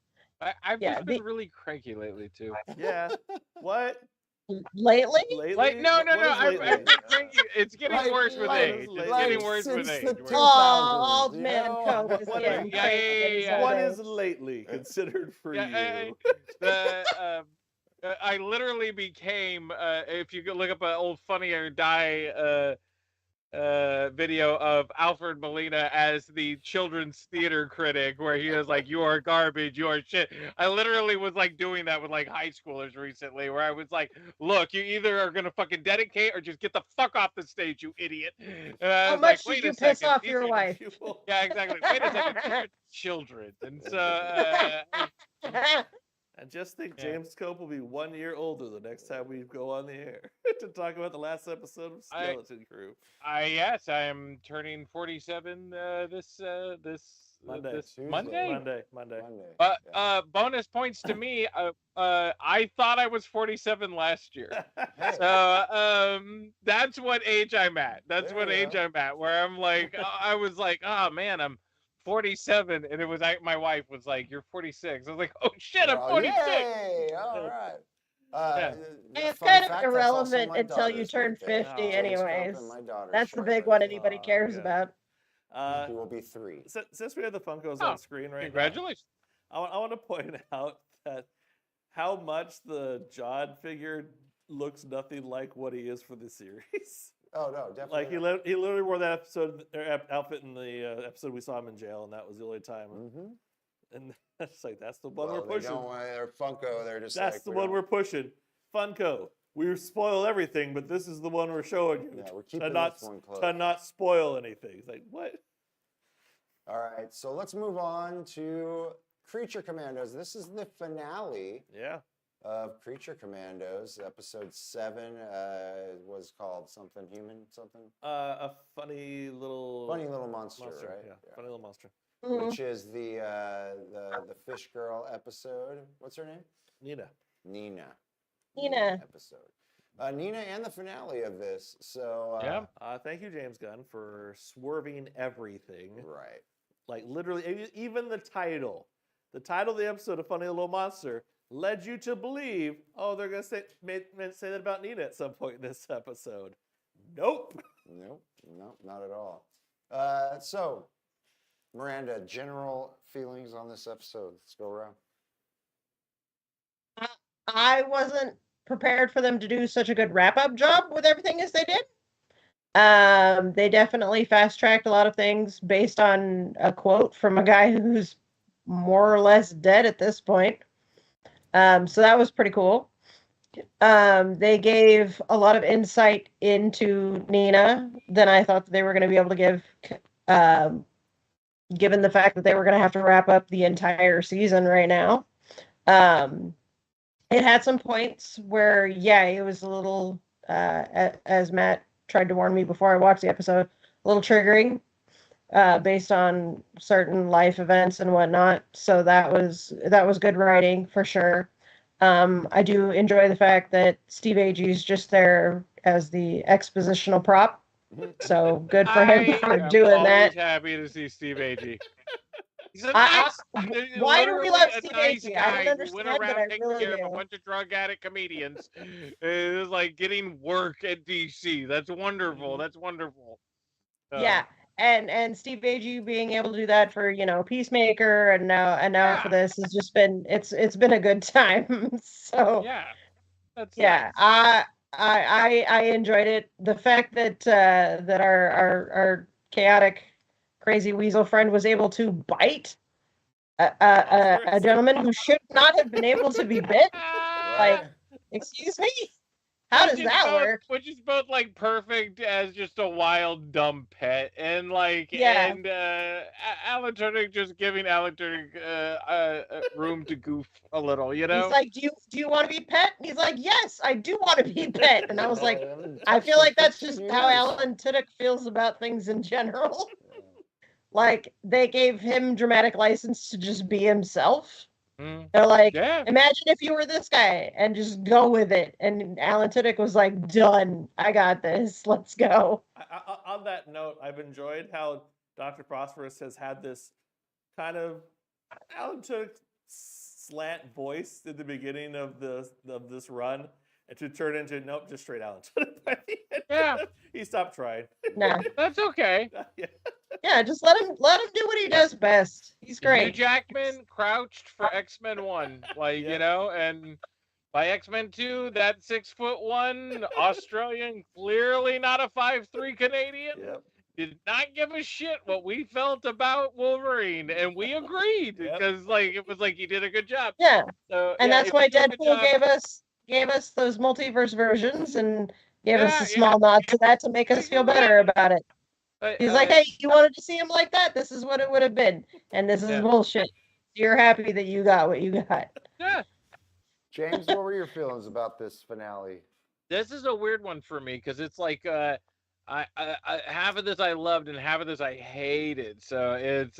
I've Yeah, just been really cranky lately too. Yeah. What? Lately? Lately? Like no. What is I've lately? been cranky. It's getting Like- worse with like- age. It's like getting worse with since age. the We're- 2000s, Oh, old you man know? Cope is What getting is- yeah, crazy yeah, at his yeah. What old is age. lately considered for Yeah, you? I literally became. If you could look up an old Funny or Die video of Alfred Molina as the children's theater critic, where he was like, "You are garbage, you are shit." I literally was like doing that with like high schoolers recently, where I was like, "Look, you either are gonna fucking dedicate or just get the fuck off the stage, you idiot." And I How was much like, did "Wait a you piss second, off these your are- wife? Yeah, exactly. Wait a second, these are children, and so. And just think, Yeah. James Cope will be 1 year older the next time we go on the air to talk about the last episode of Skeleton Crew. Yes, I am turning 47 this Monday. this Tuesday. Monday. Monday. But yeah. bonus points to me. I thought I was 47 last year. Hey. So that's what age I'm at. That's There what you age go. I'm at. Where I'm like, I was like, oh man, I'm 47, and it was my wife was like, you're 46. I was like, oh shit, I'm Oh, 46. yay! All right. Yeah. It's Fun kind of fact, that's also irrelevant my until you daughter's turn birthday. 50 Oh. James Crump anyways. and my daughter's That's the short big one birthday. anybody Oh, cares yeah. about. He will be 3. Since we have the Funkos Oh, on screen right Congratulations. now, I want to point out that how much the John figure looks nothing like what he is for the series. Oh no, definitely. Like he literally wore that outfit in the episode we saw him in jail, and that was the only time. Mm-hmm. And it's like that's the one Well, we're they pushing. don't want their Funko. They're just That's like, the we one don't- we're pushing. Funko. We spoil everything, but this is the one we're showing you. Yeah, we're to keeping not this one close. to not spoil anything. It's like what? All right, so let's move on to Creature Commandos. This is the finale Yeah. of Creature Commandos. Episode 7 was called something human, something A funny little monster, right? Yeah. Funny little monster. Mhm. Which is the fish girl episode. What's her name? Nina. Nina. Nina. Episode. Nina and the finale of this. So Yeah. Thank you, James Gunn, for swerving everything. right. Like literally, even the title of the episode of Funny Little Monster led you to believe, oh, they're gonna say that about Nina at some point in this episode. Nope. Nope, not at all. So, Miranda, general feelings on this episode. Let's go around. I wasn't prepared for them to do such a good wrap-up job with everything as they did. They definitely fast-tracked a lot of things based on a quote from a guy who's more or less dead at this point. So that was pretty cool. They gave a lot of insight into Nina than I thought that they were going to be able to give, given the fact that they were going to have to wrap up the entire season right now. It had some points where, yeah, it was a little, as Matt tried to warn me before I watched the episode, a little triggering based on certain life events and whatnot. So that was good writing for sure. I do enjoy the fact that Steve Agee's just there as the expositional prop. So good for him for am doing always that. happy to see Steve Agee. He's a I- nice, why do we literally love a Steve nice Agee? I guy don't who understand, went but around I taking really care of a do. bunch of drug addict comedians. It was like getting work at DC. That's wonderful. That's wonderful. Yeah, and Steve Agee being able to do that for Peacemaker and now for this has just been it's been a good time. So Yeah, that's yeah, nice. I enjoyed it. The fact that that our chaotic crazy weasel friend was able to bite a gentleman who should not have been able to be bit. Like, excuse me, how does that work? Which is both like perfect as just a wild dumb pet, and like Yeah. and Alan Tudyk just giving Alan Tudyk room to goof a little, you know. He's like, do you want to be pet? And he's like, yes, I do want to be pet. And I was like, I feel like that's just how Alan Tudyk feels about things in general. Like, they gave him dramatic license to just be himself. They're like, Yeah. imagine if you were this guy and just go with it. And Alan Tudyk was like, done. I got this. Let's go. On that note, I've enjoyed how Dr. Prosperous has had this kind of Alan Tudyk slant voice at the beginning of this run, and to turn into nope, just straight Alan Tudyk by the end. Yeah. He stopped trying. Nah. That's okay. Yeah. Yeah, just let him do what he does best. He's Hugh great. Jackman crouched for X-Men 1, like, Yeah. you know, and by X-Men 2, that 6'1" Australian, clearly not a 5'3" Canadian, Yep. did not give a shit what we felt about Wolverine, and we agreed Yep. because, like, it was like he did a good job. Yeah. So, And yeah, that's if why you do a good Deadpool job- gave us those multiverse versions and gave us Yeah, a small nod to that to make us feel better about it. He's like, hey, you wanted to see him like that? This is what it would have been. And this is Yeah. bullshit. You're happy that you got what you got. yeah. James, what were your feelings about this finale? This is a weird one for me because it's like I half of this I loved and half of this I hated. So it's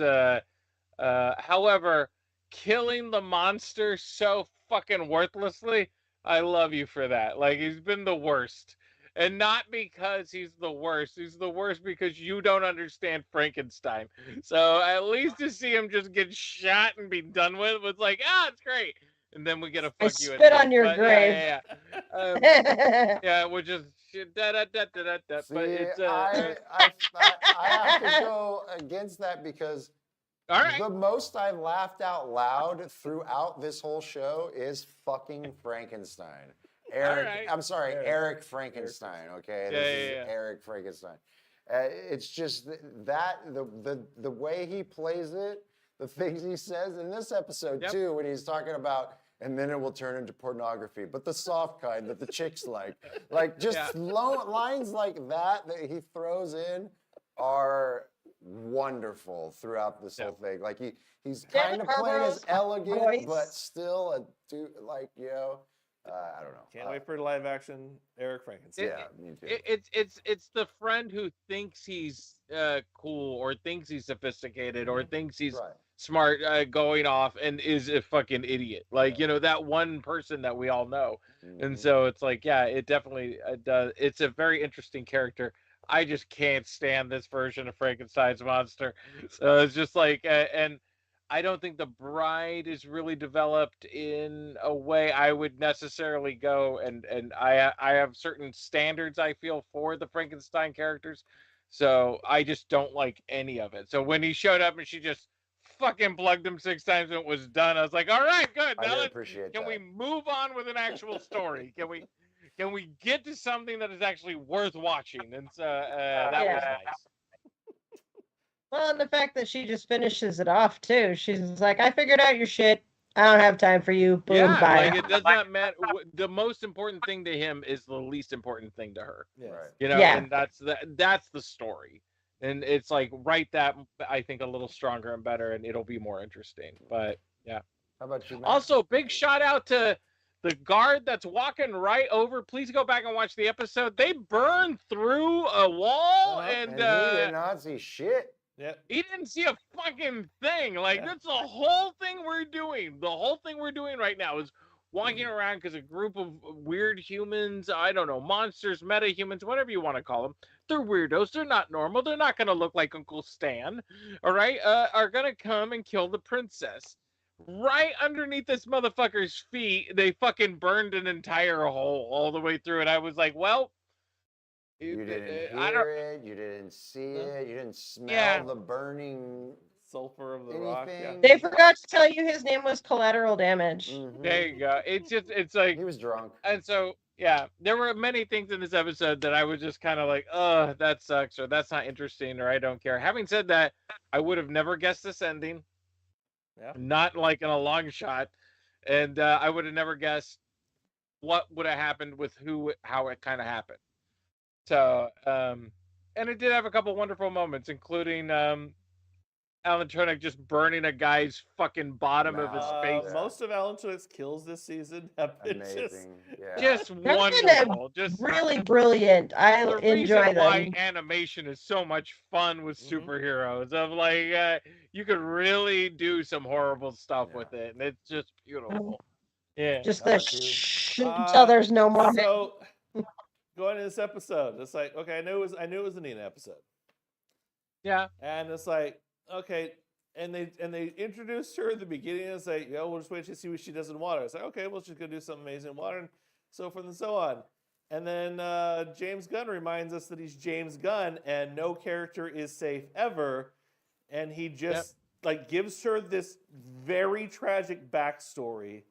However, killing the monster so fucking worthlessly, I love you for that. Like, he's been the worst. And not because he's the worst. He's the worst because you don't understand Frankenstein. So at least to see him just get shot and be done with was like, it's great. And then we get a I fuck you at spit the on end. your But grave. yeah, which is da da da da da. See, But it's I have to go against that because all right. the most I've laughed out loud throughout this whole show is fucking Frankenstein. Eric, right. I'm sorry, Eric Frankenstein. Okay, Yeah, this yeah, is yeah. Eric Frankenstein. It's just that the way he plays it, the things he says in this episode Yep. too, when he's talking about, and then it will turn into pornography, but the soft kind that the chicks like just Yeah. lines like that he throws in are wonderful throughout this whole thing. Like he's kind of playing as elegant, voice. but still a dude, like, I don't know. Can't wait for live action Eric Frankenstein. Yeah, me too. It's the friend who thinks he's cool or thinks he's sophisticated or thinks he's Right. smart, going off and is a fucking idiot. Like, that one person that we all know. And so it's like, yeah, it definitely does. It's a very interesting character. I just can't stand this version of Frankenstein's monster. So it's just like, and I don't think the bride is really developed in a way I would necessarily go, and I have certain standards I feel for the Frankenstein characters, so I just don't like any of it. So when he showed up and she just fucking plugged him 6 times and it was done, I was like, all right, good. I Now did appreciate can that. we move on with an actual story? Can we get to something that is actually worth watching? And so that was nice. Well, and the fact that she just finishes it off too. She's like, I figured out your shit. I don't have time for you. Boom, Yeah, bye. like it does not matter. The most important thing to him is the least important thing to her. Yes. Right. Yeah. And that's the story. And it's like, write that, I think, a little stronger and better, and it'll be more interesting. But yeah. How about you, Matt? Also, big shout out to the guard that's walking right over. Please go back and watch the episode. They burned through a wall, and and he did not see shit. Yep. he didn't see a fucking thing. Like, that's the whole thing we're doing. The whole thing we're doing right now is walking around because a group of weird humans, I don't know, monsters, meta-humans, whatever you want to call them, they're weirdos. They're not normal. They're not going to look like Uncle Stan, all right, are going to come and kill the princess. Right underneath this motherfucker's feet, they fucking burned an entire hole all the way through it. I was like, well, You didn't I hear don't. it. You didn't see it. You didn't smell the burning Sulfur of the rock. Yeah. anything. They forgot to tell you his name was Collateral Damage. Mhm. There you go. It's like, He was drunk. and so yeah, there were many things in this episode that I was just kind of like, oh, that sucks, or that's not interesting, or I don't care. Having said that, I would have never guessed this ending. Yeah. Not like in a long shot, and I would have never guessed what would have happened with how it kind of happened. So, and it did have a couple wonderful moments, including Alan Tudyk just burning a guy's fucking bottom of his face. Yeah. Most of Alan Tudyk's kills this season have been Amazing. Yeah. Just They've been, wonderful. Just Really brilliant. I the enjoy reason why them. animation is so much fun with Mhm. superheroes. Of like, you could really do some horrible stuff Yeah. with it, and it's just beautiful. Yeah. Just How the about you? shh until there's no more. So going to this episode, it's like, okay, I knew it was a Nina episode. Yeah. And it's like, okay, and they introduced her at the beginning and it's like, we'll just wait to see what she does in water. It's like, okay, well, she's gonna do something amazing in water and so forth and so on. And then James Gunn reminds us that he's James Gunn and no character is safe ever. And he just like gives her this very tragic backstory.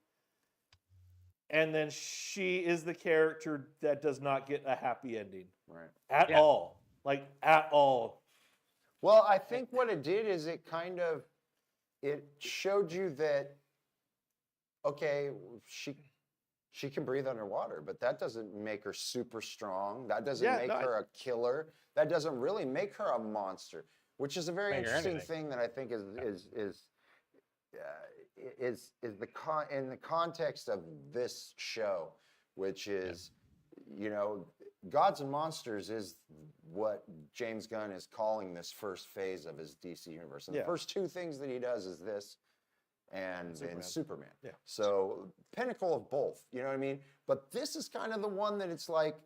And then she is the character that does not get a happy ending Right. at all. Like at all. Well, I think what it did is it showed you that, okay, she can breathe underwater, but that doesn't make her super strong. That doesn't make her a killer. That doesn't really make her a monster, which is a very interesting thing that I think is in the context of this show, which is, Gods and Monsters is what James Gunn is calling this first phase of his DC universe. And the first two things that he does is this and Superman. Yeah. So pinnacle of both, you know what I mean? But this is kind of the one that it's like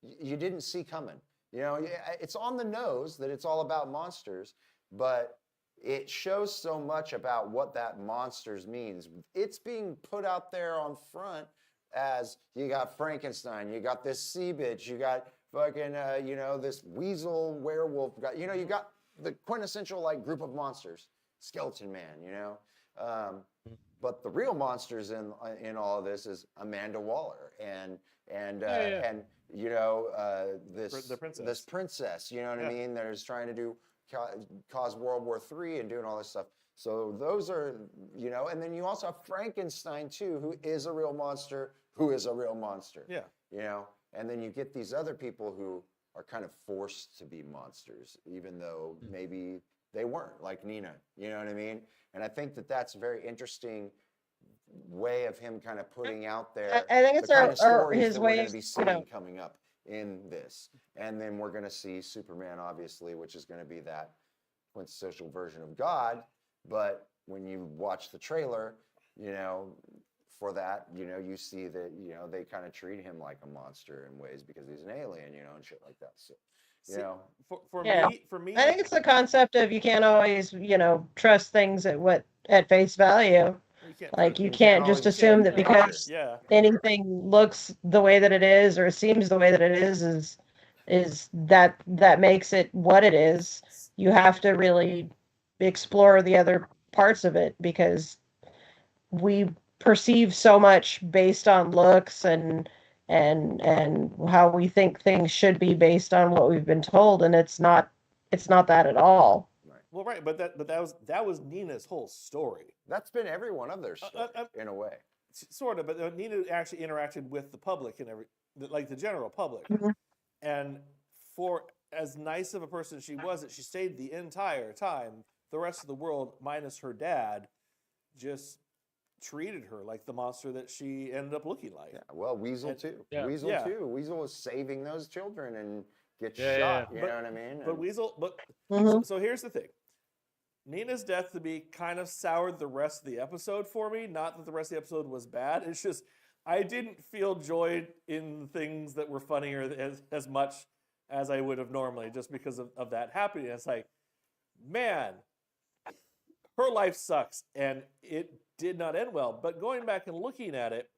you didn't see coming. You know, it's on the nose that it's all about monsters, but it shows so much about what that monsters means. It's being put out there on front as you got Frankenstein, you got this sea bitch, you got fucking, you know, this weasel werewolf, you know, you got the quintessential like group of monsters, Skeleton Man, you know. But the real monsters in all of this is Amanda Waller and you know this princess, you know what I mean? That is trying to cause World War III and doing all this stuff. So those are, you know, and then you also have Frankenstein too, who is a real monster, Yeah. You know, and then you get these other people who are kind of forced to be monsters, even though maybe they weren't, like Nina, you know what I mean? And I think that that's a very interesting way of him kind of putting out there I think it's the kind of stories his that way we're going of, to be you seeing know, coming up in this. And then we're going to see Superman, obviously, which is going to be that quintessential version of God. But when you watch the trailer, you know, for that, you know, you see that, you know, they kind of treat him like a monster in ways because he's an alien, you know, and shit like that. So, you know, for me, I think it's the concept of you can't always, you know, trust things at face value. Like you can't just assume that because anything looks the way that it is or seems the way that it is that makes it what it is. You have to really explore the other parts of it because we perceive so much based on looks and how we think things should be based on what we've been told, and it's not that at all. Well, right, but that was Nina's whole story. That's been every one of their stories in a way. Sort of, but Nina actually interacted with the public and like the general public. And for as nice of a person as she was, that she stayed the entire time, the rest of the world, minus her dad, just treated her like the monster that she ended up looking like. Yeah, well, Weasel too. Yeah. Weasel too. Weasel was saving those children and gets shot. You know what I mean? But Weasel, so here's the thing. Nina's death to me kind of soured the rest of the episode for me. Not that the rest of the episode was bad. It's just I didn't feel joy in things that were funnier as much as I would have normally, just because of that happening. It's like, man, her life sucks, and it did not end well. But going back and looking at it,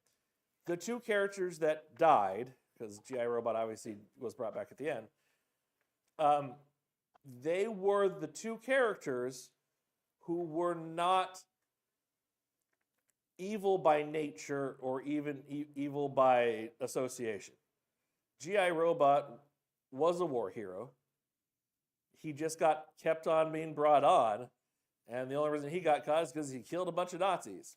the two characters that died, because G.I. Robot obviously was brought back at the end, they were the two characters who were not evil by nature or even evil by association. G.I. Robot was a war hero. He just got kept on being brought on, and the only reason he got caught is because he killed a bunch of Nazis.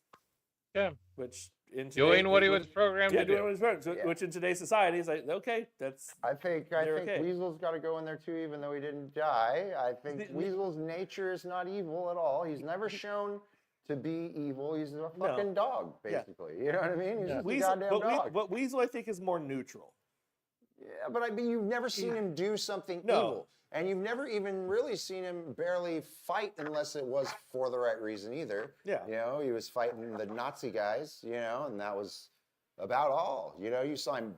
Yeah. Which in doing what he was programmed to do. Doing what he was programmed to, which in today's society is like, okay, that's. I think okay. Weasel's got to go in there too, even though he didn't die. I think Weasel's nature is not evil at all. He's never shown to be evil. He's a fucking dog, basically. You know what I mean? He's just a goddamn dog. But Weasel, I think, is more neutral. Yeah, but I mean, you've never seen him do something evil. And you've never even really seen him barely fight unless it was for the right reason either. Yeah. You know, he was fighting the Nazi guys, you know, and that was about all. You know, you saw him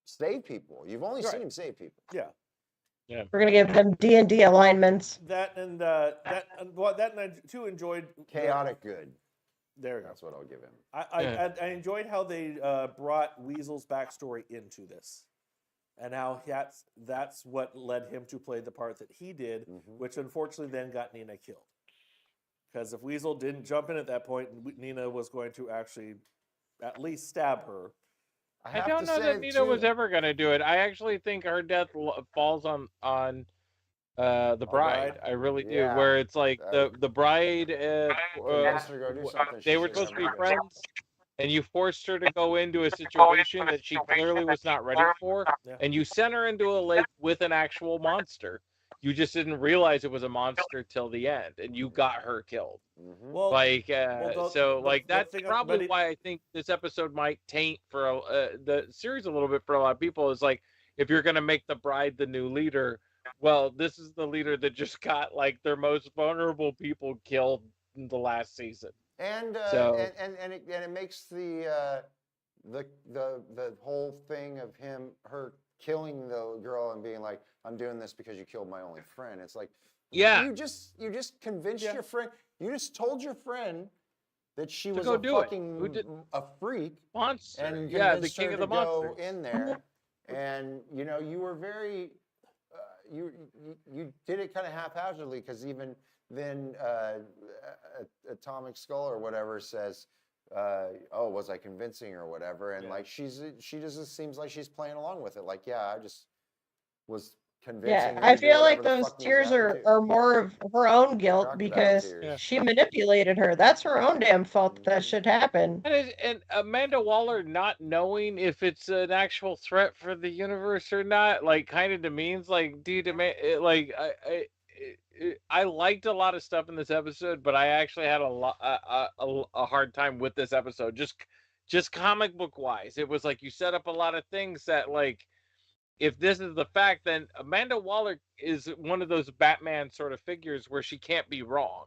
save people. You've only seen him save people. Yeah. Yeah. We're gonna give them D&D alignments. That and I too enjoyed chaotic good. There you go. That's what I'll give him. I enjoyed how they brought Weasel's backstory into this. And how that's what led him to play the part that he did, which unfortunately then got Nina killed. Because if Weasel didn't jump in at that point, Nina was going to actually at least stab her. I don't know that Nina was ever going to do it. I actually think her death falls on the bride. I really do. Yeah. Where it's like the bride, they were supposed to be friends. And you forced her to go into a situation that she clearly was not ready for, and you sent her into a lake with an actual monster. You just didn't realize it was a monster till the end, and you got her killed. Well, that's probably why I think this episode might taint for the series a little bit for a lot of people. Is like if you're going to make the bride the new leader, well, this is the leader that just got like their most vulnerable people killed in the last season. And So it makes the whole thing of her killing the girl and being like, I'm doing this because you killed my only friend. It's like, yeah, you just convinced your friend. You just told your friend that she was go a do it. fucking a freak monster. and Yeah, the convinced king her of the to go monsters. in there. And you were very you did it kind of haphazardly, because even then Atomic Skull or whatever says, oh, was I convincing or whatever? And like she just seems like she's playing along with it. Like, yeah, I just was convincing. Yeah, her I to do feel like whatever the those fuck was tears happening. are more of her own guilt Crocodile because tears. she manipulated her. That's her own damn fault that should happen. And Amanda Waller not knowing if it's an actual threat for the universe or not, like, kind of demeans. Like, dude, I liked a lot of stuff in this episode, but I actually had a hard time with this episode. Just comic book wise, it was like you set up a lot of things that, like, if this is the fact, then Amanda Waller is one of those Batman sort of figures where she can't be wrong,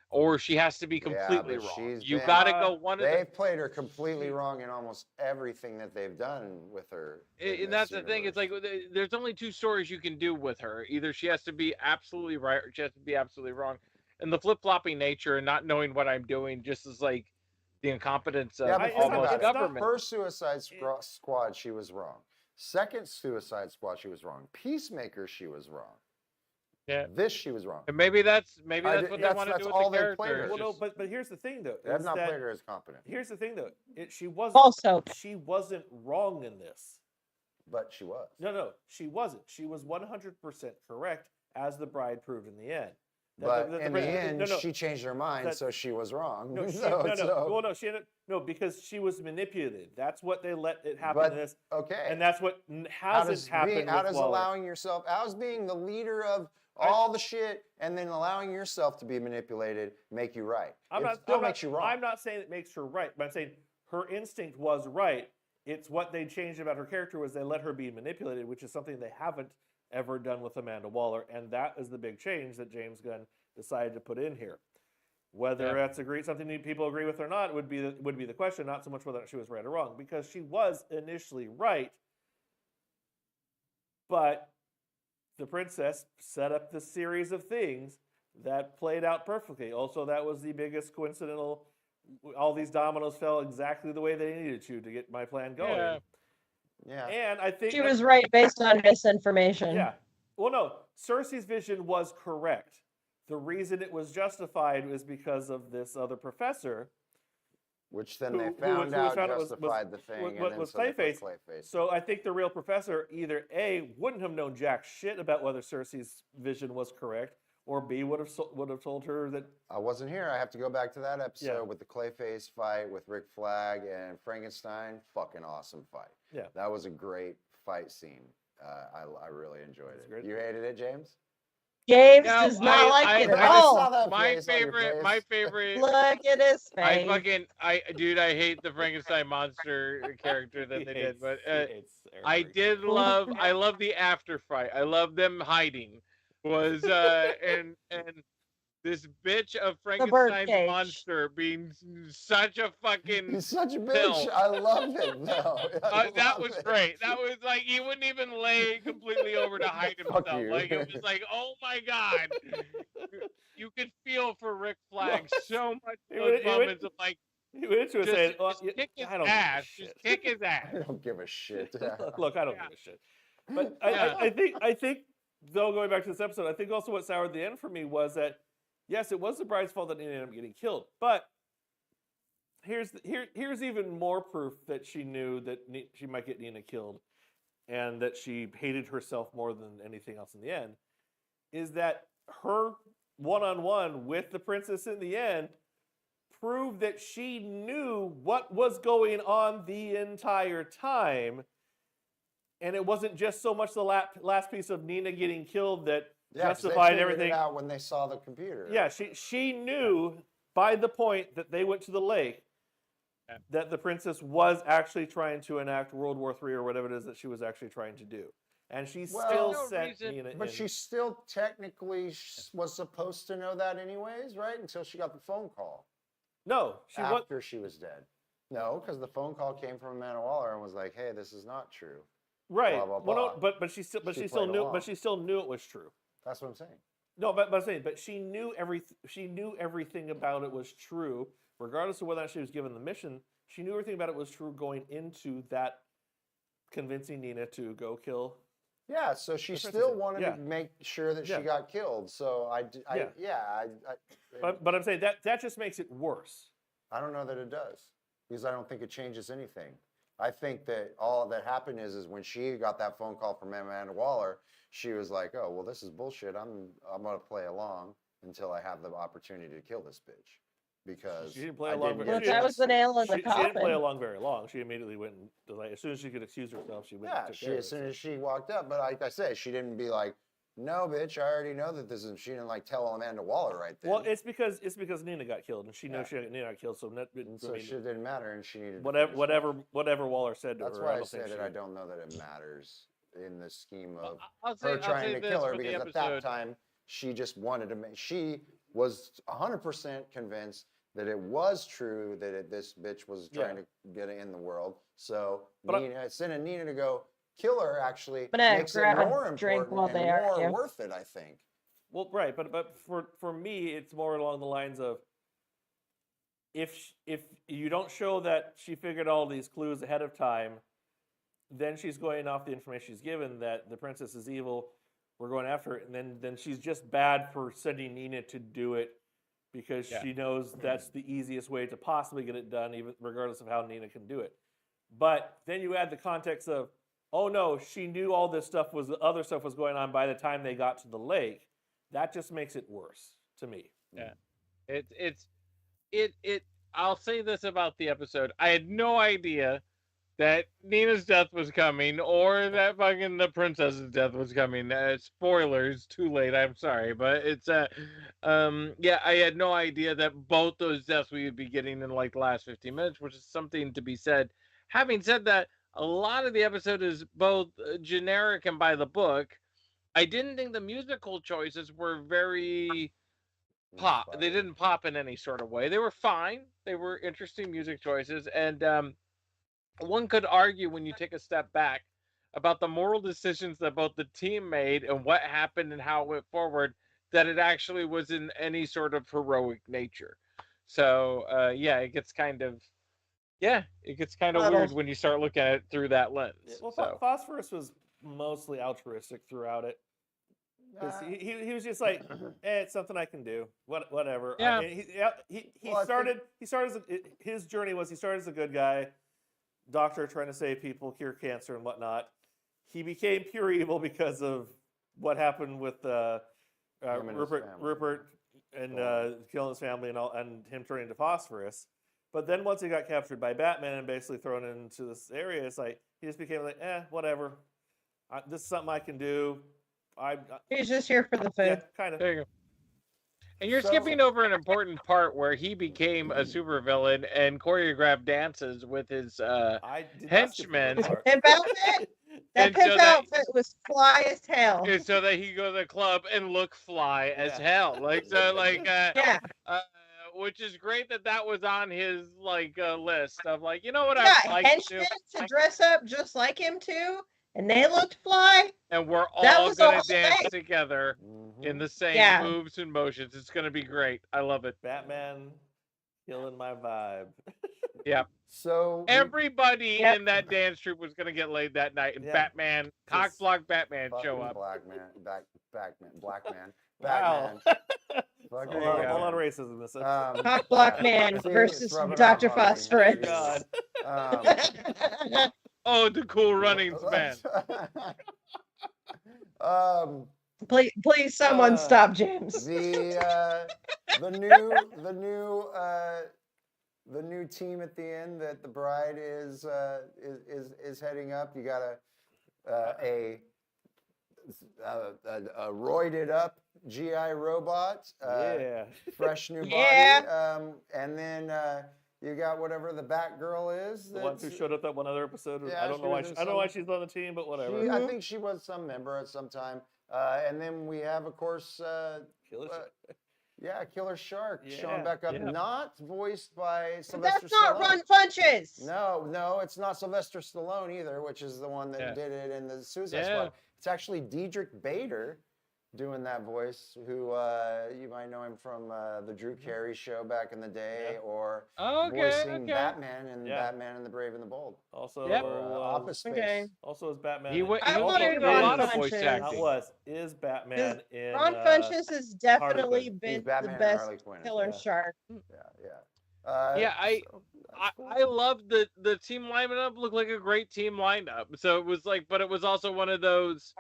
or she has to be completely wrong. You got to go one of the. They've played her completely wrong in almost everything that they've done with her. And that's the thing. It's like there's only two stories you can do with her. Either she has to be absolutely right, or she has to be absolutely wrong. And the flip-flopping nature and not knowing what I'm doing just is like the incompetence of almost government. First Suicide Squad, she was wrong. Second Suicide Squad, she was wrong. Peacemaker, she was wrong. Yeah. This, she was wrong. And maybe that's what they want to do with the character. Well, no, but here's the thing, though. They have not played her as competent. Here's the thing, though. She wasn't wrong in this. But she was. No, she wasn't. She was 100% correct, as the bride proved in the end. But in the end, she changed her mind, so she was wrong. Because she was manipulated. That's what they let it happen in this. Okay. And that's what hasn't happened. How does allowing yourself, how's being the leader of all the shit and then allowing yourself to be manipulated make you right? It still makes you wrong. I'm not saying it makes her right, but I'm saying her instinct was right. It's what they changed about her character was they let her be manipulated, which is something they haven't ever done with Amanda Waller, and that is the big change that James Gunn decided to put in here. Whether that's something that people agree with or not would be the question, not so much whether she was right or wrong, because she was initially right, but the princess set up this series of things that played out perfectly. Also, that was the biggest coincidental. All these dominoes fell exactly the way they needed to get my plan going. Yeah. And I think she was right based on misinformation. Yeah. Well, no, Cersei's vision was correct. The reason it was justified was because of this other professor. Which then they found out justified the thing. Was Clayface. So I think the real professor either A, wouldn't have known jack shit about whether Cersei's vision was correct, or B, would have told her that. I wasn't here. I have to go back to that episode with the Clayface fight with Rick Flag and Frankenstein. Fucking awesome fight. Yeah. That was a great fight scene. I really enjoyed it. Great. You hated it, James? James does not like it at all. My favorite. Look at his face. I hate the Frankenstein monster character that they did, but I love the after fight. I love them hiding. And this bitch of Frankenstein's monster being such a fucking. He's such a bitch. I love it. No, that was great. That was like he wouldn't even lay completely over to hide himself. Like it was like, oh my god, you could feel for Rick Flag so much. Those moments of like. He went into it saying, just kick his ass. Just kick his ass. I don't give a shit. Look, I don't give a shit. But I think, though, going back to this episode, I think also what soured the end for me was that, yes, it was the bride's fault that Nina ended up getting killed. But here's even more proof that she knew that she might get Nina killed, and that she hated herself more than anything else in the end, is that her one-on-one with the princess in the end proved that she knew what was going on the entire time. And it wasn't just so much the last piece of Nina getting killed that justified everything. It out when they saw the computer. Yeah, she knew by the point that they went to the lake that the princess was actually trying to enact World War III or whatever it is that she was actually trying to do. and she Well, still no sent reason- Nina But in. she still technically was supposed to know that anyways, right? Until she got the phone call No, she was. after she was dead. No, because the phone call came from Amanda Waller and was like, "Hey, this is not true." Right. Blah, blah, Well, no, blah. but she still She knew played along. but she still knew it was true. That's what I'm saying. No, but I'm saying, but she knew everything about it was true, regardless of whether or not she was given the mission. She knew everything about it was true going into that, convincing Nina to go kill. Yeah, so she The still princess. wanted Yeah. to make sure that Yeah. she got killed. So I But I'm saying that just makes it worse. I don't know that it does because I don't think it changes anything. I think that all that happened is when she got that phone call from Amanda Waller, she was like, "Oh, well, this is bullshit. I'm gonna play along until I have the opportunity to kill this bitch." Because She didn't play I along didn't very- get Well, a that was chance the to. nail in the She didn't play coffin. along very long. She immediately went and, like, as soon as she could excuse herself, she went. Yeah, and took she care of as it. soon as she walked up, but like I said, she didn't be like, "No, bitch, I already know that this is." She didn't like tell Amanda Waller right then. Well, it's because Nina got killed, and she Yeah. knows Nina got killed. So and so shit didn't matter, and she needed to whatever finish. whatever Waller said to That's her. why I don't think said she that I would- don't know that it matters in the scheme of I'll her I'll trying to this kill her for the because at that episode. time she just wanted to make. She was 100% convinced that it was true that this bitch was trying to get it in the world. So But sending Nina to go kill her actually But makes it grab a more drink important while and they more argue. worth it, I think. Well, right, but for me, it's more along the lines of if you don't show that she figured all these clues ahead of time, then she's going off the information she's given that the princess is evil. We're going after it, and then she's just bad for sending Nina to do it because she knows that's the easiest way to possibly get it done, even regardless of how Nina can do it. But then you add the context of, oh no, she knew all this stuff was the other stuff was going on by the time they got to the lake. That just makes it worse to me. Yeah. I'll say this about the episode. I had no idea that Nina's death was coming or that fucking the princess's death was coming. Spoilers, too late. I'm sorry, but it's yeah, I had no idea that both those deaths we would be getting in like the last 15 minutes, which is something to be said. Having said that, a lot of the episode is both generic and by the book. I didn't think the musical choices were very pop. They didn't pop in any sort of way. They were fine. They were interesting music choices, and one could argue when you take a step back about the moral decisions that both the team made and what happened and how it went forward, that it actually was in any sort of heroic nature. So yeah, it gets kind of weird when you start looking at it through that lens. Well, So. Phosphorus was mostly altruistic throughout it. 'Cause he was just like, it's something I can do. Whatever. Yeah. He started his journey was he started as a good guy, doctor trying to save people, cure cancer and whatnot. He became pure evil because of what happened with Rupert and killing his family and him turning to Phosphorus. But then once he got captured by Batman and basically thrown into this area, it's like he just became like, whatever. This is something I can do. He's just here for the food. Yeah, kind of. There you go. And you're skipping over an important part where he became a supervillain and choreographed dances with his henchmen. Pimp outfit? That And pimp so that- outfit was fly as hell. And so that he could go to the club and look fly as hell. Like so, like Yeah. which is great that was on his like list of like, you know what Yeah, I like henchmen to dress up just like him too, and they looked fly. and we're That all was the gonna whole dance thing. together in the same Yeah. moves and motions. It's gonna be great. I love it. Batman killing my vibe. Yeah. So Everybody Yep. in that dance troupe was gonna get laid that night, and Yeah. Batman, cock block Batman, show fucking up. black man, black man, Wow. Batman. A Fucking lot Yeah. of racism in this episode. Cock block yeah. man See, it's versus rubbing Dr. off on me. Phosphorus. God. Um, Oh, the cool runnings, man. Please, someone stop James. the new team at the end that the bride is heading up. You got a roided up GI robot. Yeah. Fresh new body. Yeah. And then You got whatever the Batgirl is. The one who showed up that one other episode. Yeah, I don't she know why. was in I don't know why some- she's on the team, but whatever. I think she was some member at some time. And then we have, of course, Killer Shark. Killer Shark Yeah, showing back up, yeah. not voiced by But Sylvester that's not Stallone. Run Punches. No, it's not Sylvester Stallone either, which is the one that Yeah. did it in the Suicide Yeah. Squad. It's actually Diedrich Bader doing that voice, who you might know him from the Drew Carey show back in the day, Yeah. or Okay, voicing okay. Batman in Yeah. Batman and the Brave and the Bold, Also, Yep. or Office Space. Okay. also is Batman. He went. I He wanted did a Ron lot of voice Funches. That acting. is Batman in. Ron Funches has definitely Quinn. been He's the Batman and best Harley Quinn. Killer Yeah. Shark. Yeah, So that's cool. I love the team lineup. Looked like a great team lineup. So it was like, but it was also one of those.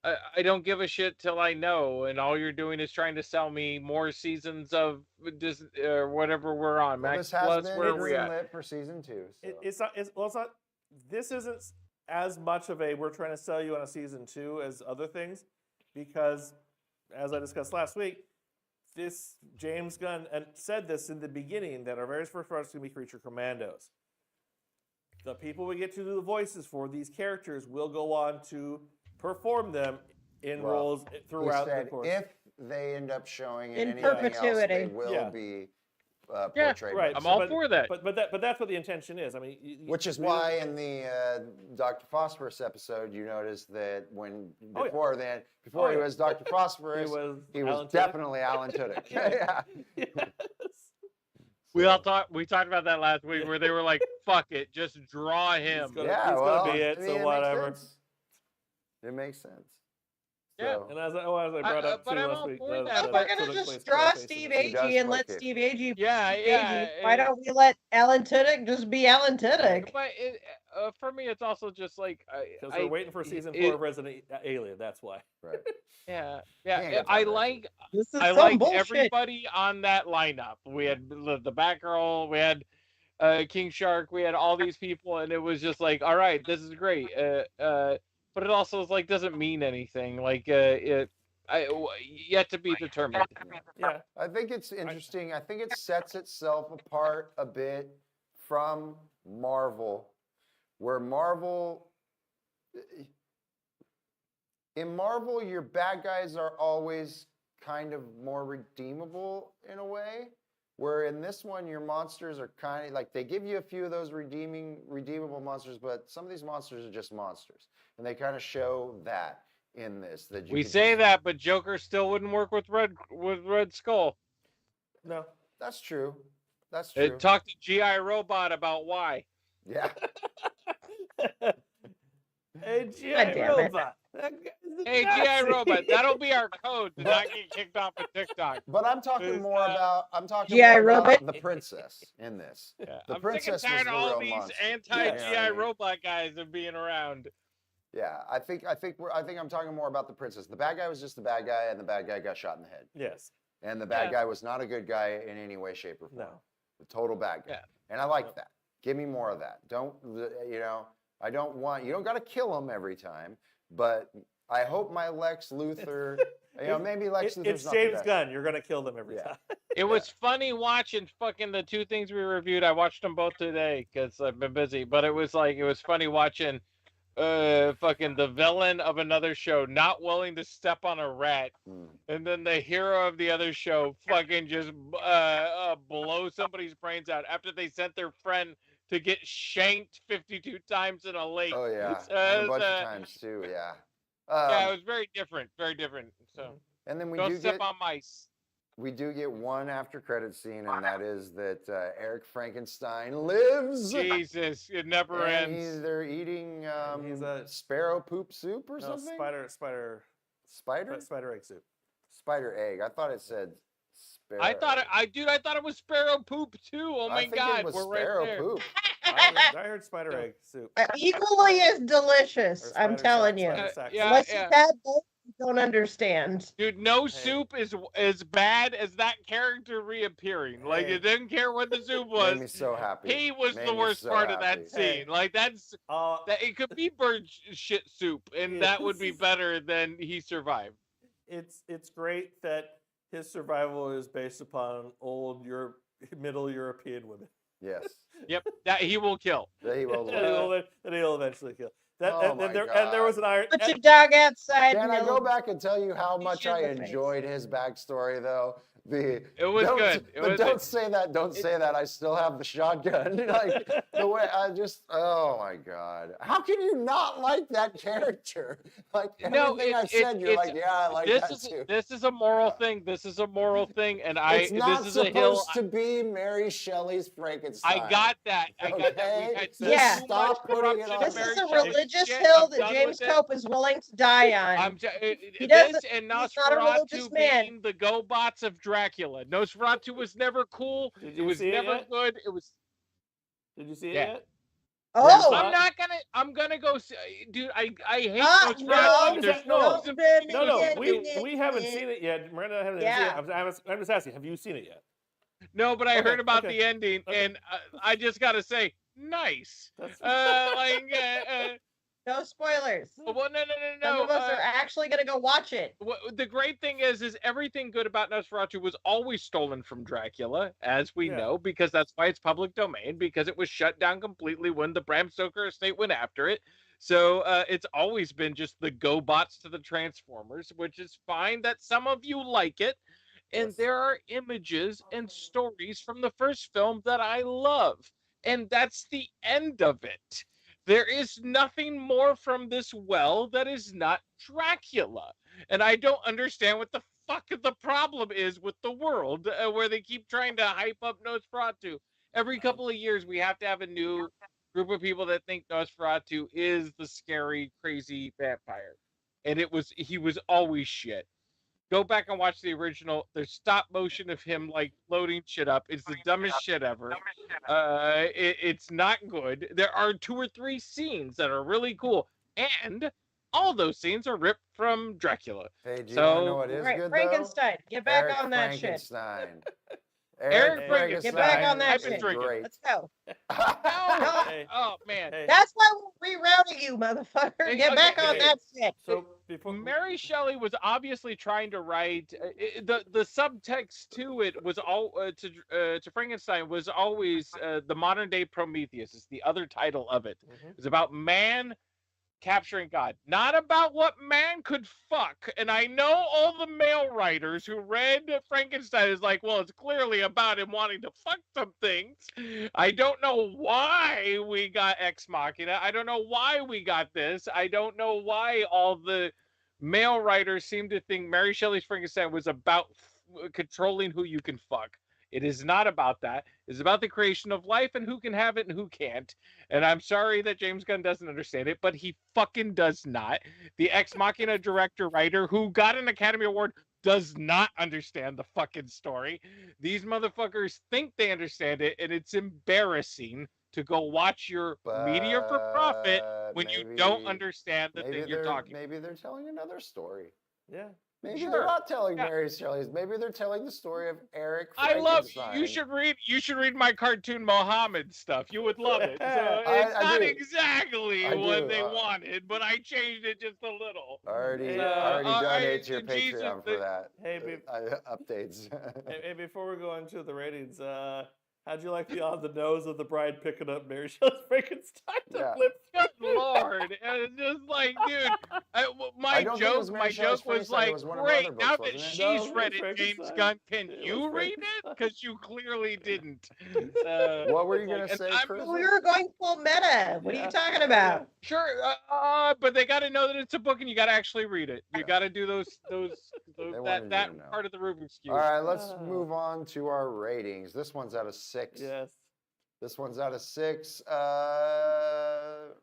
I don't give a shit till I know, and all you're doing is trying to sell me more seasons of this or whatever we're on. Well, Max this has Plus, been where are we at? greenlit for season 2. So. It's not. It's not. This isn't as much of a we're trying to sell you on a season 2 as other things, because as I discussed last week, this James Gunn said this in the beginning that our very first project is going to be Creature Commandos. The people we get to do the voices for these characters will go on to perform them in Well, roles He throughout the said course. if they end up showing In anything else, they perpetuity. will Yeah. be Yeah, portrayed. right. I'm by all someone. for that. But that's what the intention is. I mean, Which is we- why in the Dr. Phosphorus episode, you noticed that when Oh, yeah. before Oh, he yeah. was Dr. Phosphorus, he was Alan Tudyk. definitely Alan Tudyk. Yeah. Yes. We So- talked about that last week where they were like, "Fuck it, just draw him." gonna- Yeah, he's well, gonna be it, I mean, so makes whatever. sense. It makes sense. Yeah. So- And as I brought up but too I'm last all week, for the- that, If but- we're the gonna Tudyk just plays draw Clayface in Steve the- He does Agee and play let Clayface. Steve Agee Yeah, be yeah. Agee, why don't we let Alan Tudyk just be Alan Tudyk? But for me, it's also just like Because we're waiting for season 4 of Resident Alien. That's why. Right. Yeah, Can't yeah. get I that like This is I some liked bullshit. everybody on that lineup. We had the Batgirl, we had King Shark, we had all these people, and it was just like, all right, this is great. But it also is like doesn't mean anything. Like yet to be determined. Yeah. I think it's interesting. I think it sets itself apart a bit from Marvel, where in Marvel, your bad guys are always kind of more redeemable in a way. Where in this one, your monsters are kind of like they give you a few of those redeemable monsters, but some of these monsters are just monsters, and they kind of show that in this. That you We could say just- that, but Joker still wouldn't work with Red Skull. No. That's true. That's true. Talk to GI Robot about why. Yeah. Hey, God G.I. damn it. Robot. That guy's a Hey, GI Nazi. Robot, that'll be our code to not get kicked off of TikTok. But I'm talking Is, more about G.I. more about Robot? the princess in this. Yeah, The I'm sick and princess was tired the of all real these monster. anti-GI You know what I mean? Robot guys of being around. Yeah, I think I'm talking more about the princess. The bad guy was just the bad guy, and the bad guy got shot in the head. Yes. And the bad Yeah. guy was not a good guy in any way, shape, or form. No. The total bad guy. Yeah. And I like that. Give me more of that. Don't I don't want you don't got to kill him every time, but I hope my Lex Luthor, maybe Lex Luthor's It's not the James best. Gunn. You're gonna kill them every Yeah. time. It was funny watching fucking the two things we reviewed. I watched them both today because I've been busy, but it was funny watching fucking the villain of another show not willing to step on a rat, and then the hero of the other show fucking just blow somebody's brains out after they sent their friend to get shanked 52 times in a lake. Oh yeah, It's, and a bunch of uh, times too. Yeah. Yeah, it was very different, very different. So And then we don't do step get on mice. we do get one after credit scene, and that is that Eric Frankenstein lives. Jesus, it never And ends. they're eating He's a- sparrow poop soup or No, something. spider egg soup. Spider egg. I thought it said sparrow. I thought it was sparrow poop too. Oh I my think god, it was we're sparrow right there. poop. I heard spider egg soup. Equally as delicious, Or I'm spider telling sack, you. spider sack. Yeah, Unless yeah. you've had both, you don't understand. Dude, no Hey. soup is as bad as that character reappearing. Like Hey. it didn't care what the soup Made me was. so happy. He was Made the me worst so part of happy. that scene. Hey. Like that it could be bird shit soup, and that would be Yes. better than he survived. It's great that his survival is based upon old Middle European women. Yes. Yep, that he will kill. That he will. That he'll eventually kill. Oh my And there was an iron. Put your dog outside. Can and I go he'll back and tell you how beat much you in I the face. enjoyed his backstory, though? It was don't, good. But don't say that. Don't say that. I still have the shotgun. Like the way I just. Oh my god! How can you not like that character? Like everything I said, you're like, yeah, I like that too. This is a moral thing. This is a moral thing, and It's not this is a hill. supposed to be Mary Shelley's Frankenstein. I got that. I got that. We had Yeah. too much Stop putting it corruption on. in This Mary is a Shelley's religious shit. hill I'm that done James with it. Cope is willing to die on. This doesn't- and he's not a religious Nosferatu man. being the GoBots of Dracula. Nosferatu was never cool. Did It you was see it never yet? good. It was. Did you see it Yeah. yet? Oh, I'm not gonna. I'm gonna go. Dude, I hate Ah, Nosferatu. no, There's no, reason No, no, for me to do it. we haven't seen it yet. Miranda and I haven't Yeah. seen it. I'm just asking, have you seen it yet? No, but I Okay, heard about okay, the ending, okay. and I just gotta say, nice. That's- no spoilers. Well, no. Some of us are actually going to go watch it. The great thing is everything good about Nosferatu was always stolen from Dracula, as we Yeah. know, because that's why it's public domain, because it was shut down completely when the Bram Stoker estate went after it. So it's always been just the GoBots to the Transformers, which is fine that some of you like it. And Yes. there are images and stories from the first film that I love. And that's the end of it. There is nothing more from this well that is not Dracula. And I don't understand what the fuck the problem is with the world where they keep trying to hype up Nosferatu. Every couple of years, we have to have a new group of people that think Nosferatu is the scary, crazy vampire. And he was always shit. Go back and watch the original. There's stop motion of him like loading shit up. It's the dumbest shit ever. It's not good. There are 2 or 3 scenes that are really cool, and all those scenes are ripped from Dracula. Hey, do you So- want to know what is Right, good Frankenstein. Get back though? on that shit. Frankenstein. Eric Frankenstein. Get back on that is shit. Great. Let's go. Oh, Hey. oh man. Hey, That's why we're rerouting you, motherfucker. Hey, Get back okay, on hey. that shit. so before Mary Shelley was obviously trying to write the subtext to it was all to Frankenstein was always the modern day Prometheus is the other title of it. Mhm. It's about man capturing God, not about what man could fuck. And I know all the male writers who read Frankenstein is like, well, it's clearly about him wanting to fuck some things. I don't know why we got Ex Machina. I don't know why we got this. I don't know why all the male writers seem to think Mary Shelley's Frankenstein was about controlling who you can fuck. It is not about that. It's about the creation of life and who can have it and who can't. And I'm sorry that James Gunn doesn't understand it, but he fucking does not. The Ex Machina director writer who got an Academy Award does not understand the fucking story. These motherfuckers think they understand it, and it's embarrassing to go watch your media for profit when you don't understand the thing you're talking about. Maybe they're telling another story. yeah. Maybe Sure. they're not telling Yeah. Mary Shelley's. Maybe they're telling the story of Eric I love Frankenstein. you should read my cartoon Mohammed stuff. You would love it. So it's I not do. exactly I what do. they wanted, but I changed it just a little. Already, Hey, already donate to your Jesus, Patreon for that. Hey, Updates. Hey, before we go into the ratings, how'd you like the on the nose of the bride picking up Mary Shelley's Frankenstein to Yeah. flip? Good Lord, and it's just like, dude, I don't think it was Mary Shelley's was Frankenstein, it like, was one of her great. other Now books, that wasn't it? she's No, read it it, was James Frankenstein. Gunn, can It you was read it? Frankenstein. Because you clearly didn't. What were you gonna and say, I'm- Chris? We were going full meta. What are Yeah. you talking about? Sure, but they got to know that it's a book, and you got to actually read it. You got to do those wanted you that to know. part of the Rubik's cube. All right, let's Ah. move on to our ratings. This one's out of 6. Yes. This one's out of 6.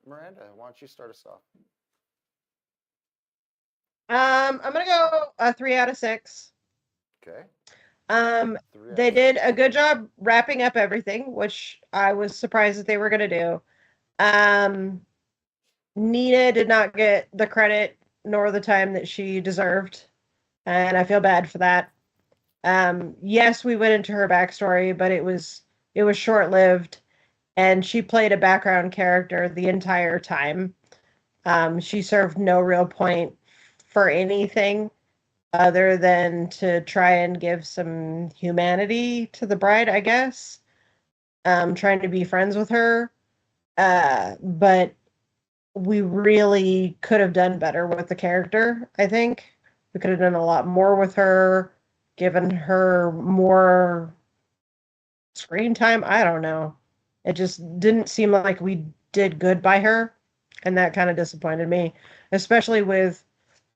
Miranda, why don't you start us off? I'm gonna go a 3 out of 6. Okay. 3 They did a good job wrapping up everything, which I was surprised that they were gonna do. Nina did not get the credit nor the time that she deserved, and I feel bad for that. Yes, we went into her backstory, but it was short-lived, and she played a background character the entire time. She served no real point for anything other than to try and give some humanity to the bride, I guess. trying to be friends with her. But we really could have done better with the character, I think. We could have done a lot more with her, given her more screen time. I don't know. It just didn't seem like we did good by her, and that kind of disappointed me, especially with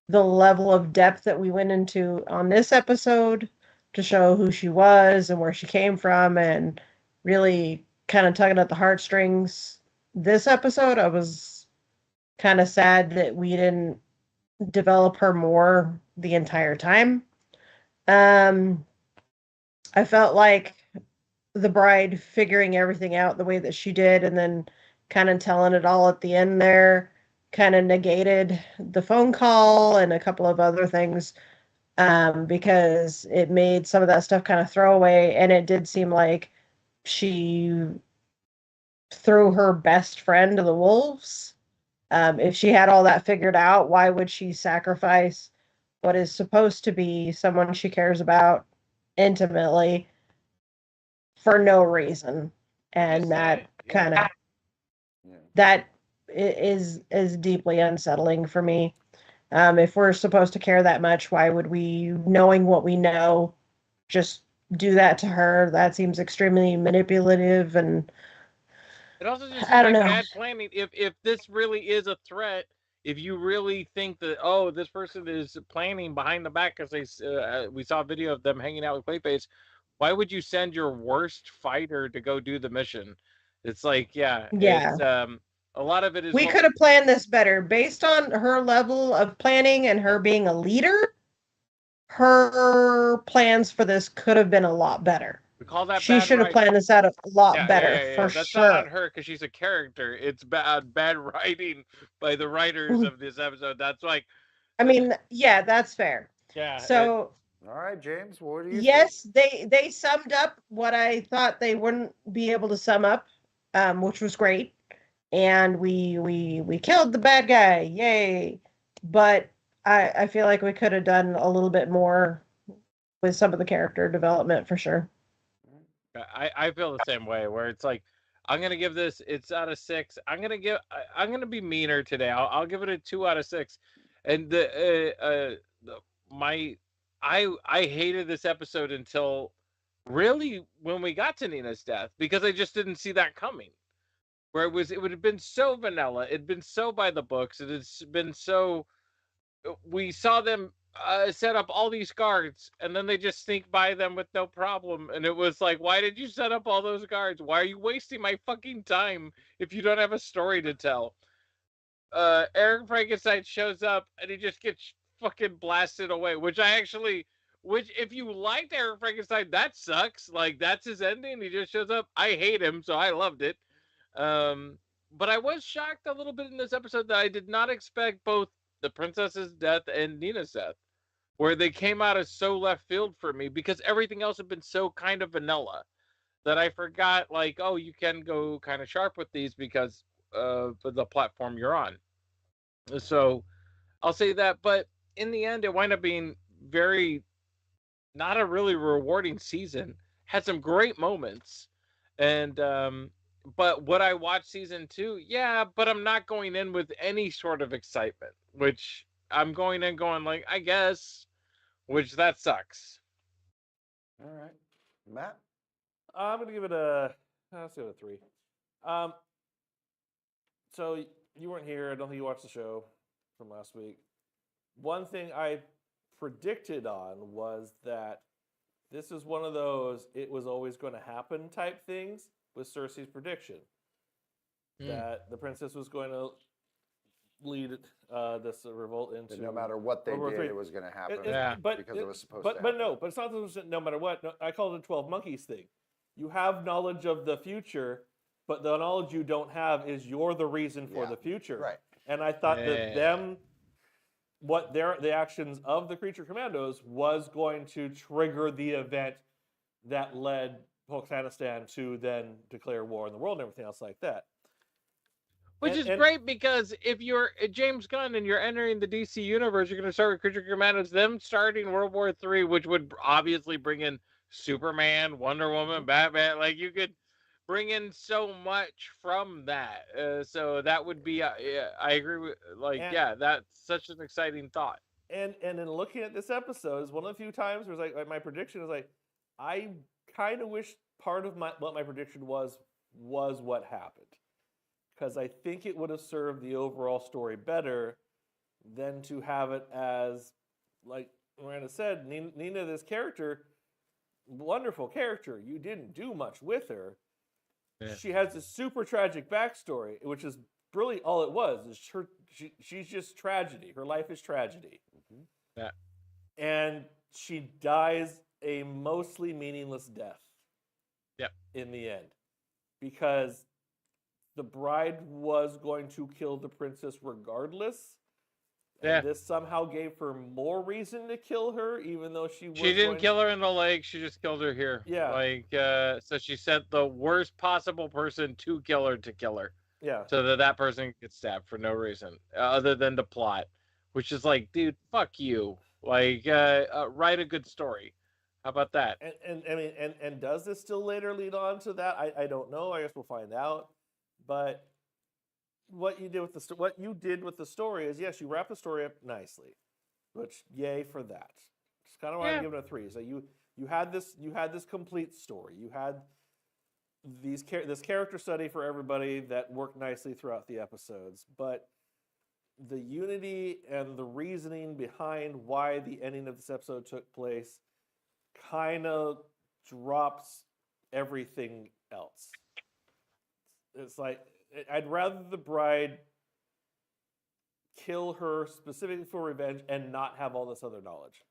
the level of depth that we went into on this episode to show who she was and where she came from and really kind of tugging at the heartstrings. This episode, I was kind of sad that we didn't develop her more the entire time. Um, I felt like the bride figuring everything out the way that she did and then kind of telling it all at the end there kind of negated the phone call and a couple of other things, because it made some of that stuff kind of throwaway, and it did seem like she threw her best friend to the wolves. If she had all that figured out, why would she sacrifice what is supposed to be someone she cares about intimately for no reason? And that kind of that is deeply unsettling for me. If we're supposed to care that much, why would we, knowing what we know, just do that to her? That seems extremely manipulative, and It also just I seems don't like know. bad planning. If this really is a threat, if you really think that this person is planning behind the back, because we saw a video of them hanging out with Clayface, why would you send your worst fighter to go do the mission? It's like, Yeah. it's a lot of it is We could have planned this better based on her level of planning and her being a leader. Her plans for this could have been a lot better. we call that She bad should have writing. planned this out a lot Yeah, better, yeah, yeah, for yeah. That's not on sure. her because she's a character. It's bad writing by the writers of this episode. That's like, I mean, yeah, that's fair. yeah. So, All right, James, what do you think? yes, they summed up what I thought they wouldn't be able to sum up, which was great. And we killed the bad guy, yay! But I feel like we could have done a little bit more with some of the character development for sure. I feel the same way. Where it's like, I'm gonna give this. It's out of 6. I'm gonna be meaner today. I'll give it a 2 out of 6. And my I hated this episode until really when we got to Nina's death, because I just didn't see that coming. Where it would have been so vanilla. It'd been so by the books. It has been so. We saw them set up all these guards, and then they just sneak by them with no problem. And it was like, why did you set up all those guards? Why are you wasting my fucking time if you don't have a story to tell? Eric Frankenstein shows up, and he just gets fucking blasted away. Which if you liked Eric Frankenstein, that sucks. Like, that's his ending. He just shows up. I hate him, so I loved it. But I was shocked a little bit in this episode that I did not expect both the princess's death and Nina's death, where they came out as so left field for me, because everything else had been so kind of vanilla that I forgot, like, oh, you can go kind of sharp with these because of the platform you're on. So I'll say that. But in the end, it wound up being not a really rewarding season. Had some great moments. And but would I watch season 2? Yeah, but I'm not going in with any sort of excitement, which I'm going in going like, I guess, which that sucks. All right, Matt. I'm gonna give it let's give it a 3. So you weren't here. I don't think you watched the show from last week. One thing I predicted on was that this is one of those "it was always going to happen" type things with Cersei's prediction that the princess was going to lead this revolt into. No matter what they did, it was going to happen. Because it was supposed to happen. But it's not no matter what. No, I call it the 12 monkeys thing. You have knowledge of the future, but the knowledge you don't have is you're the reason for the future. Right. And I thought that the actions of the creature commandos was going to trigger the event that led Afghanistan to then declare war in the world and everything else like that. Which is great, because if you're James Gunn and you're entering the DC universe, you're going to start with Creature Commandos, them starting World War III, which would obviously bring in Superman, Wonder Woman, Batman. Like, you could bring in so much from that. So that would be, yeah, I agree with, like, And- yeah, that's such an exciting thought. And in looking at this episode, is one of the few times where it's like my prediction is like, I kind of wish part of what my prediction was what happened, because I think it would have served the overall story better than to have it as, like Miranda said, Nina, this character, wonderful character. You didn't do much with her. Yeah. She has a super tragic backstory, which is really all it was. Is she's just tragedy. Her life is tragedy. Yeah. And she dies a mostly meaningless death. Yep. In the end, because the bride was going to kill the princess regardless. Yeah. And this somehow gave her more reason to kill her, even though she didn't kill her in the leg. She just killed her here. Yeah. Like, so she sent the worst possible person to kill her. Yeah. So that person gets stabbed for no reason other than the plot, which is like, dude, fuck you. Like, write a good story. How about that? And I mean, and does this still later lead on to that? I don't know. I guess we'll find out. But what you did with the story is, yes, you wrap the story up nicely, which yay for that. It's kind of why I'm giving it a 3. So you had this complete story. You had this character study for everybody that worked nicely throughout the episodes, but the unity and the reasoning behind why the ending of this episode took place kind of drops everything else. It's like, I'd rather the bride kill her specifically for revenge and not have all this other knowledge.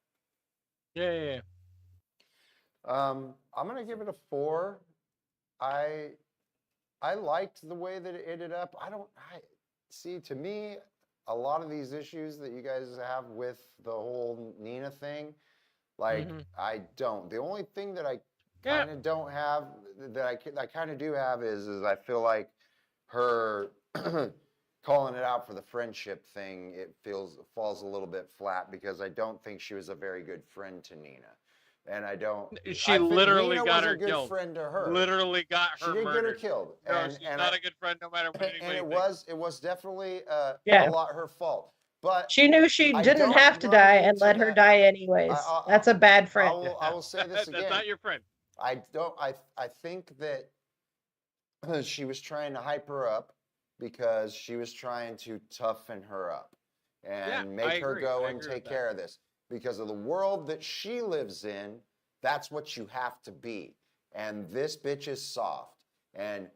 Yeah. I'm gonna give it a 4. I liked the way that it ended up. To me, a lot of these issues that you guys have with the whole Nina thing, like, I don't. The only thing that I kind of don't have, that I kind of do have, is I feel like her calling it out for the friendship thing, falls a little bit flat, because I don't think she was a very good friend to Nina. And I think literally Nina got was her a good killed. friend to her. Literally got her She did murdered. get her killed. No, she's not a good friend no matter what anybody thinks. It was definitely Yeah. a lot her fault. But She knew she I didn't don't have to run die and into let her that- die anyways. That's a bad friend. I will say this again. That's not your friend. I think that she was trying to hype her up, because she was trying to toughen her up and make her go and take care of this. Because of the world that she lives in, that's what you have to be. And this bitch is soft. And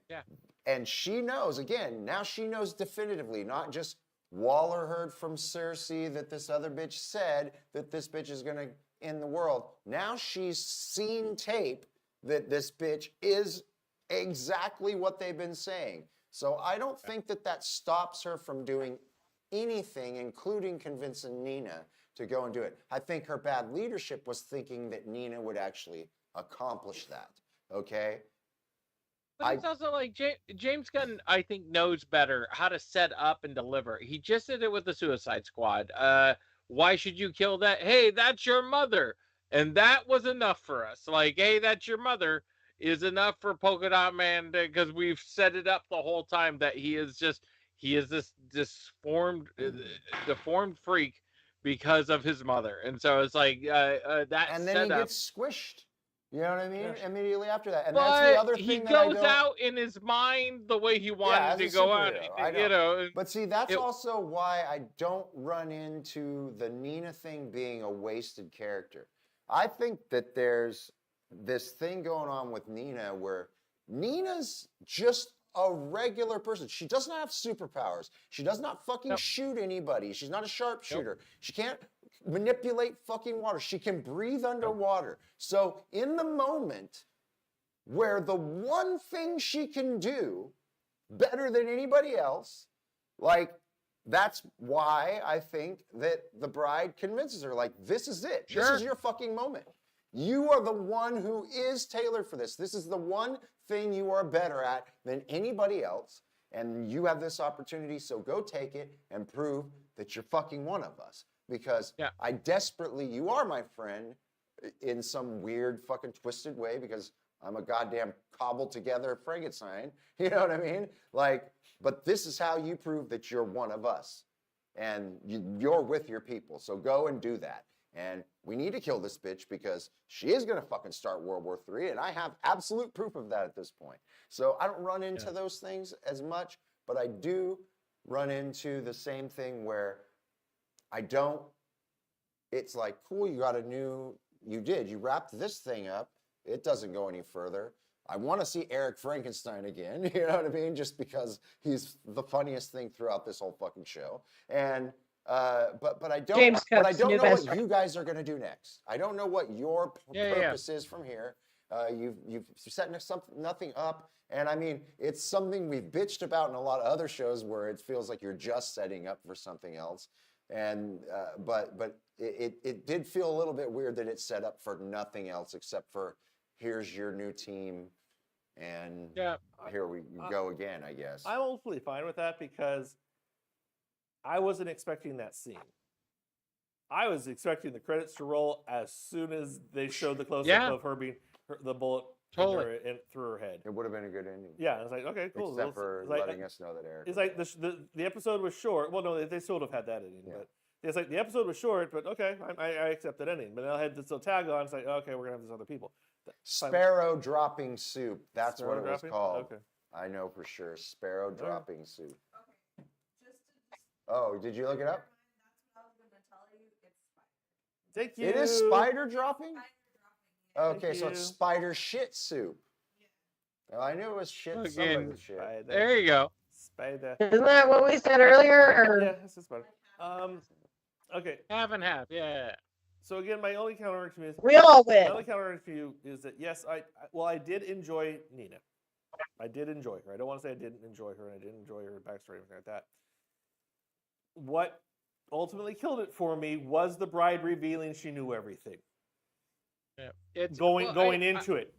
she knows, again, now she knows definitively, not just Waller heard from Cersei that this other bitch said that this bitch is going to end the world. Now she's seen tape that this bitch is exactly what they've been saying. So I don't think that stops her from doing anything, including convincing Nina to go and do it. I think her bad leadership was thinking that Nina would actually accomplish that. Okay? But it's also like James Gunn, I think, knows better how to set up and deliver. He just did it with the Suicide Squad. Why should you kill that? Hey, that's your mother. And that was enough for us. Like, hey, that's your mother is enough for Polka Dot Man, because we've set it up the whole time that he is this deformed freak because of his mother. And so it's like that. And then setup, he gets squished. You know what I mean? Yeah. Immediately after that. And but that's the other he thing goes out in his mind the way he wanted to as a go out. superhero, I You know. But see, that's also why I don't run into the Nina thing being a wasted character. I think that there's this thing going on with Nina where Nina's just a regular person. She does not have superpowers. She does not fucking shoot anybody. She's not a sharpshooter. She can't manipulate fucking water. She can breathe underwater. So in the moment where the one thing she can do better than anybody else, like, that's why I think that the bride convinces her, like, this is it. Sure. This is your fucking moment. You are the one who is tailored for this. This is the one thing you are better at than anybody else, and you have this opportunity, so go take it and prove that you're fucking one of us. Because you are my friend in some weird fucking twisted way, because I'm a goddamn cobbled together Frankenstein. You know what I mean? Like, but this is how you prove that you're one of us. And you're with your people. So go and do that. And we need to kill this bitch because she is going to fucking start World War III. And I have absolute proof of that at this point. So I don't run into those things as much, but I do run into the same thing where it's like, cool, you wrapped this thing up. It doesn't go any further. I want to see Eric Frankenstein again, you know what I mean? Just because he's the funniest thing throughout this whole fucking show. And but I don't know what you guys are going to do next. I don't know what your purpose is from here. You've set nothing up, and I mean, it's something we've bitched about in a lot of other shows where it feels like you're just setting up for something else. And but it did feel a little bit weird that it's set up for nothing else except for here's your new team, and here we go again, I guess. I'm hopefully fine with that because I wasn't expecting that scene. I was expecting the credits to roll as soon as they showed the close-up of her being the bullet through her head. It would have been a good ending. Yeah, it's like, okay, cool. Except for letting us know that Eric. It's like the episode was short. Well, no, they sort of had that ending, but it's like the episode was short, but okay, I accept that ending. But then I had this little tag on. It's like, okay, we're gonna have these other people. Sparrow dropping soup. That's what it was called. Okay. I know for sure. Sparrow dropping soup. Okay. Oh, did you look it up? That's what I was going to tell you. It's spider. Thank you. It is spider dropping? Spider dropping. Okay, so it's spider shit soup. Well, I knew it was shit. Somebody's shit. There you go. Spider. Isn't that what we said earlier? Or? Yeah, it's a spider. Okay. Half and half. Yeah. So again, my only counter to is We all win. my only counter to you is that yes, I did enjoy Nina. I did enjoy her. I don't want to say I didn't enjoy her, and I didn't enjoy her backstory or anything like that. What ultimately killed it for me was the bride revealing she knew everything. Yeah. It's going into it.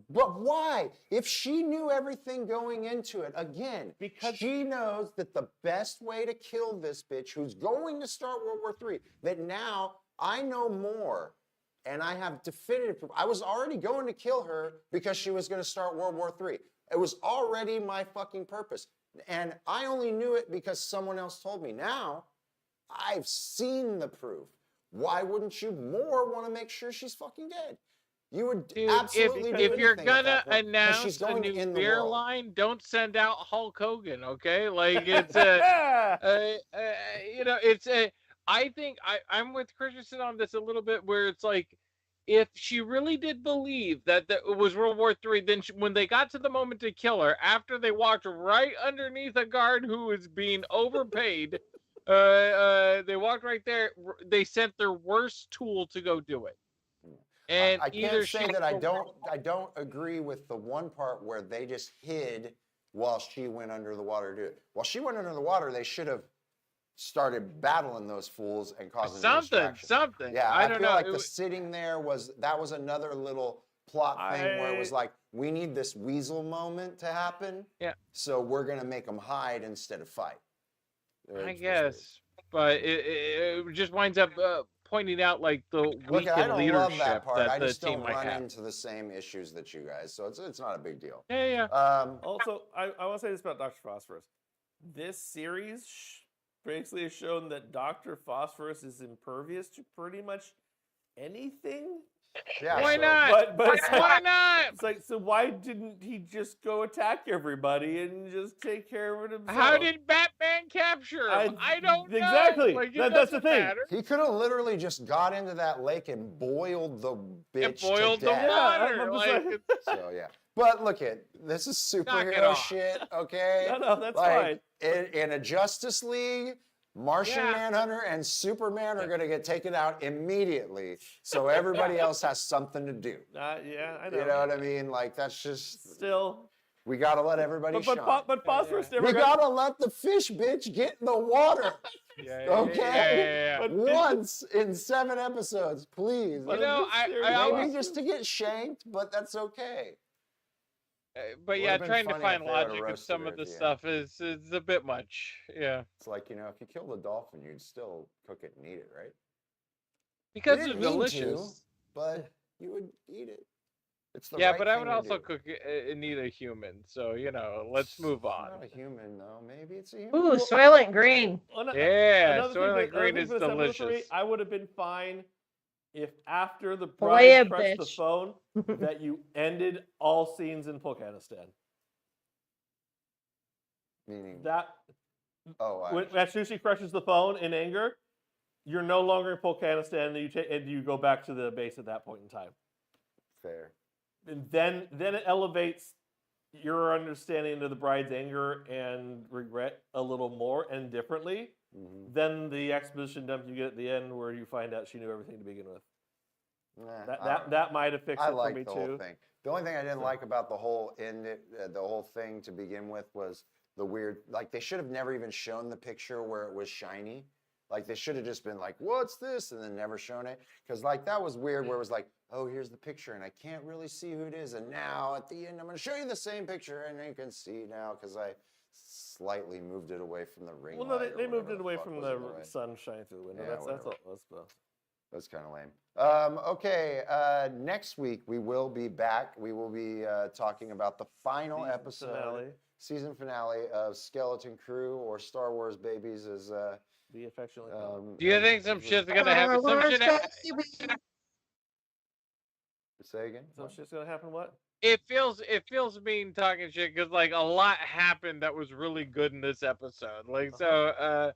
But why? If she knew everything going into it, again, because she knows that the best way to kill this bitch who's going to start World War III, that now I know more and I have definitive proof. I was already going to kill her because she was going to start World War III. It was already my fucking purpose. And I only knew it because someone else told me. Now, I've seen the proof. Why wouldn't you more want to make sure she's fucking dead? You would absolutely do if you're anything gonna at that point, 'cause announce she's a going new in the beer world. line, don't send out Hulk Hogan, okay? Like it's you know, it's I think I'm with Christensen on this a little bit, where it's like, if she really did believe that it was World War III, then when they got to the moment to kill her, after they walked right underneath a guard who was being overpaid, they walked right there. They sent their worst tool to go do it. And I can't say that I don't agree with the one part where they just hid while she went under the water to do it. While she went under the water, they should have started battling those fools and causing something. Yeah, I feel don't know. like the sitting there was another little plot thing where it was like, we need this weasel moment to happen. Yeah. So we're gonna make them hide instead of fight. I guess, but it just winds up pointing out like the weak in leadership that I the just team don't might run have. into the same issues that you guys, so it's not a big deal. Yeah. Also, I want to say this about Dr. Phosphorus. This series basically has shown that Dr. Phosphorus is impervious to pretty much anything. Yeah, Why not? But it's like, Why not? It's like, so why didn't he just go attack everybody and just take care of it himself? How did Batman capture him? I don't know. Exactly. Like, That's the thing. matter. He could have literally just got into that lake and boiled the bitch Boiled to the death. water. I'm Like, So yeah, but look this is superhero off. shit, okay? No, that's fine. In a Justice League, Martian Manhunter and Superman are going to get taken out immediately, so everybody else has something to do. Yeah, I know. You know what I mean? Like, that's just... Still... We got to let everybody shine. But Phosphorus never We got to let the fish bitch get in the water. Okay? Yeah. Once in 7 episodes, please. You know, Maybe just to get shanked, but that's okay. But Would've yeah, been trying to funny find if they would've logic with roasted some her of at the the stuff is a bit much. Yeah. It's like, if you killed a dolphin, you'd still cook it and eat it, right? Because You it's didn't need delicious. to, but you would eat it. It's the Yeah, right but I thing would to also do. cook and eat a human. So let's move It's on. not a human though. Maybe it's a human. Ooh, Soylent Green. Yeah, Another Soylent thing Green is for the Assembly 3, delicious. I would have been fine if after the Play bride a crushed the bitch. phone that you ended all scenes in Afghanistan. Meaning. That Oh, I when understand. as soon as she crushes the phone in anger, you're no longer in Afghanistan, and you go back to the base at that point in time. Fair. And then it elevates your understanding of the bride's anger and regret a little more and differently Mm-hmm. than the exposition dump you get at the end where you find out she knew everything to begin with. That might have fixed I it for like me the too. whole thing. The only thing I didn't So- like about the whole the whole thing to begin with was the weird. Like they should have never even shown the picture where it was shiny. Like they should have just been like, "What's this?" and then never shown it. Because like that was weird. Where it was like, "Oh, here's the picture, and I can't really see who it is." And now at the end, I'm going to show you the same picture, and you can see now because I slightly moved it away from the ring. Well, no, light or they moved whatever it the away fuck from was the in way. sun shining through the window. Yeah, That's all. whatever. That's kind of lame. Okay, next week we will be back. We will be talking about the final season finale of Skeleton Crew, or Star Wars Babies, as Be affectionately called. Do you think some shit's gonna happen? Some shit. Say again. So shit's gonna happen. What? It feels mean talking shit because like a lot happened that was really good in this episode. Like so,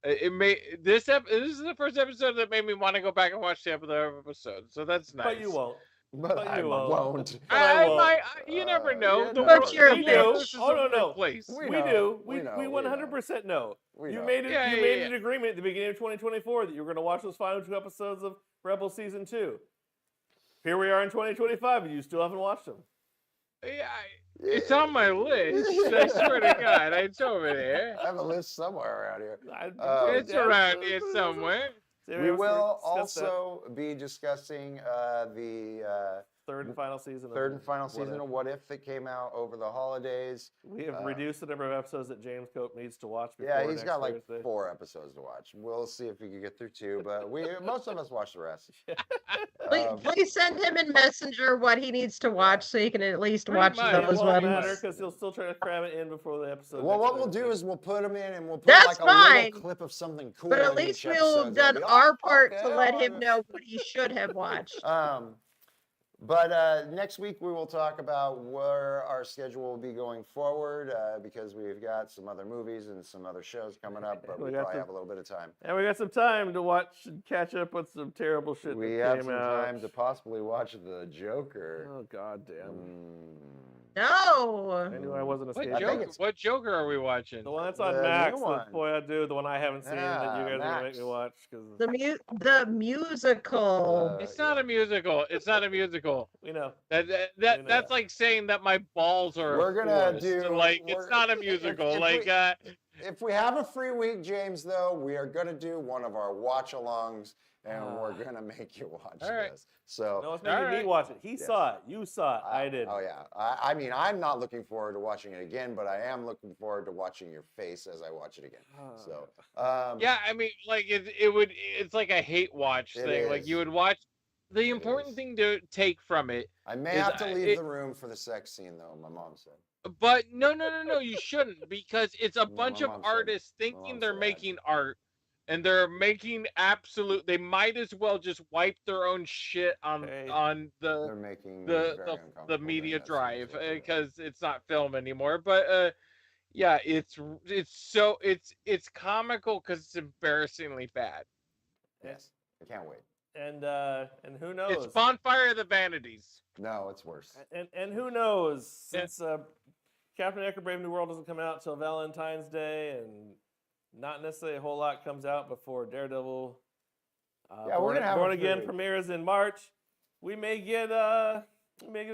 this is the first episode that made me want to go back and watch the other episode. So that's nice. But you won't. But I won't. I won't. might. You never know. you The never world, know. the We world do. is Oh, a no, weird no. place. We We know. do. We know. We We know. 100% know. We You know. made it. Yeah, you yeah, made yeah. an agreement at the beginning of 2024 that you were going to watch those final 2 episodes of Rebel Season 2. Here we are in 2025, and you still haven't watched them. Yeah, it's on my list. I swear to God, it's over there. I have a list somewhere around here. It's around here somewhere. We will also be discussing the third and final season. third and final season of What If that came out over the holidays. We have reduced the number of episodes that James Cope needs to watch. Yeah, he's next got like Thursday. 4 episodes to watch. We'll see if we can get through 2, but most of us watch the rest. Please send him in Messenger what he needs to watch so he can at least Pretty watch much. It those won't ones. matter because he'll still try to cram it in before the episode. Well, next what we'll Thursday. do is we'll put them in and we'll put That's like a fine. little clip of something cool. But at in least each we'll episode. have They'll done be, our "Oh, part okay, to let oh, him yeah." know what he should have watched. But next week we will talk about where our schedule will be going forward because we've got some other movies and some other shows coming up, but we probably have a little bit of time. And we got some time to watch and catch up with some terrible shit We that have came some out. time to possibly watch The Joker. Oh, God damn. No. I knew I wasn't What escaping. Joker? What Joker are we watching? The one that's on The Max, new the one. boy I do, the one I haven't seen that you Yeah, guys are gonna make Max. me watch because The musical. It's not a musical. It's not a musical. we know. That's like saying that my balls are. We're gonna forced. do- like we're- it's not a musical. if like we- If we have a free week, James, though, we are going to do one of our watch-alongs, and we're going to make you watch All right. this. So, No, it's making me Alright. watch it. He saw it. You saw it. I did. Oh, yeah. I mean, I'm not looking forward to watching it again, but I am looking forward to watching your face as I watch it again. So, yeah, I mean, like it's like a hate watch It thing. Like is. you would watch. The It important is. thing to take from it, I may is, have to leave it- the room for the sex scene, though, my mom said. but no, you shouldn't because it's a My bunch of mom said- artists my thinking mom they're said I making did. art, and they're making absolute. They might as well just wipe their own shit on Hey. They're making me the very the uncomfortable media during that scene, drive is what they're doing. because it's not film anymore. But yeah, it's comical because it's embarrassingly bad. Yes, I can't wait. And who knows? It's Bonfire of the Vanities. No, it's worse. And who knows? Yeah. Since Captain America: Brave New World doesn't come out till Valentine's Day, and not necessarily a whole lot comes out before Daredevil. Yeah, we're gonna have a Born free Again week. premieres in March. We may get a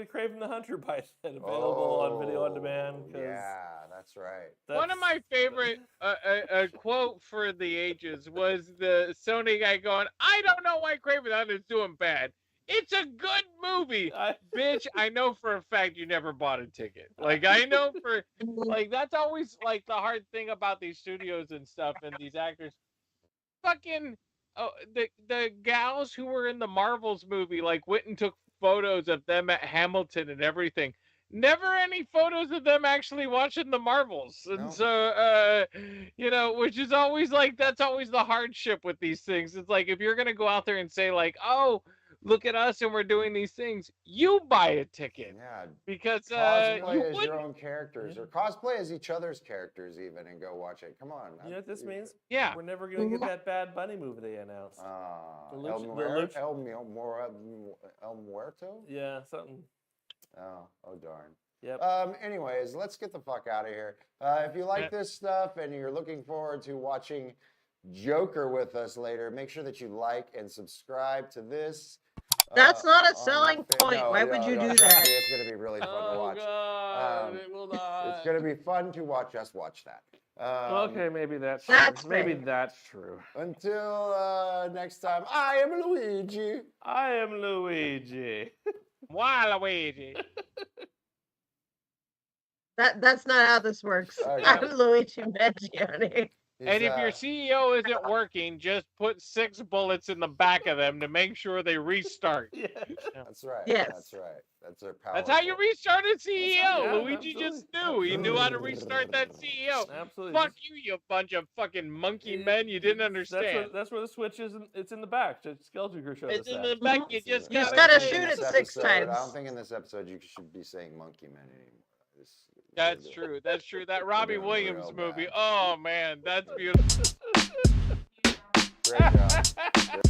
Craven the Hunter by then available on video on demand. 'Cause Yeah, that's right. One of my favorite a quote for the ages was the Sony guy going, "I don't know why Craven the Hunter is doing bad. It's a good movie, bitch. I know for a fact you never bought a ticket. Like I know for like that's always like the hard thing about these studios and stuff and these actors. Fucking the gals who were in the Marvels movie like went and took photos of them at Hamilton and everything. Never any photos of them actually watching the Marvels. And No. so, which is always like, that's always the hardship with these things. It's like, if you're going to go out there and say like, oh, look at us and we're doing these things, you buy a ticket. Yeah. Because Cosplay you as your wouldn't. own characters, or cosplay as each other's characters, even, and go watch it. Come on. You know what this means? Yeah. We're never gonna get that Bad Bunny movie they announced. El Muerto? Yeah, something. Oh darn. Yep. Anyways, let's get the fuck out of here. If you like this stuff and you're looking forward to watching Joker with us later, make sure that you like and subscribe to this. That's not a on selling point. Why would you do trust that? me, it's going to be really fun to watch. God, it will not. It's going to be fun to watch. Just watch that. Okay, maybe that's true. That's Maybe fair. that's true. Until next time, I am Luigi. I am Luigi. Waluigi. That's not how this works. Okay. I'm Luigi Mangione. And if your CEO isn't working, just put 6 bullets in the back of them to make sure they restart. Yeah. That's right. Yes. That's right. That's a power. That's how you restart a CEO. Yeah, Luigi just knew. He knew how to restart that CEO. Absolutely. Fuck you, you bunch of fucking monkey men. You didn't understand. That's where the switch is. It's in the back. Skeleton showed us It's in that. the back. You just You just gotta gotta say shoot it. it 6 times. I don't think in this episode you should be saying monkey men anymore. That's true. That's true. That Robbie doing Williams real movie. bad. Oh man, that's beautiful. Great job.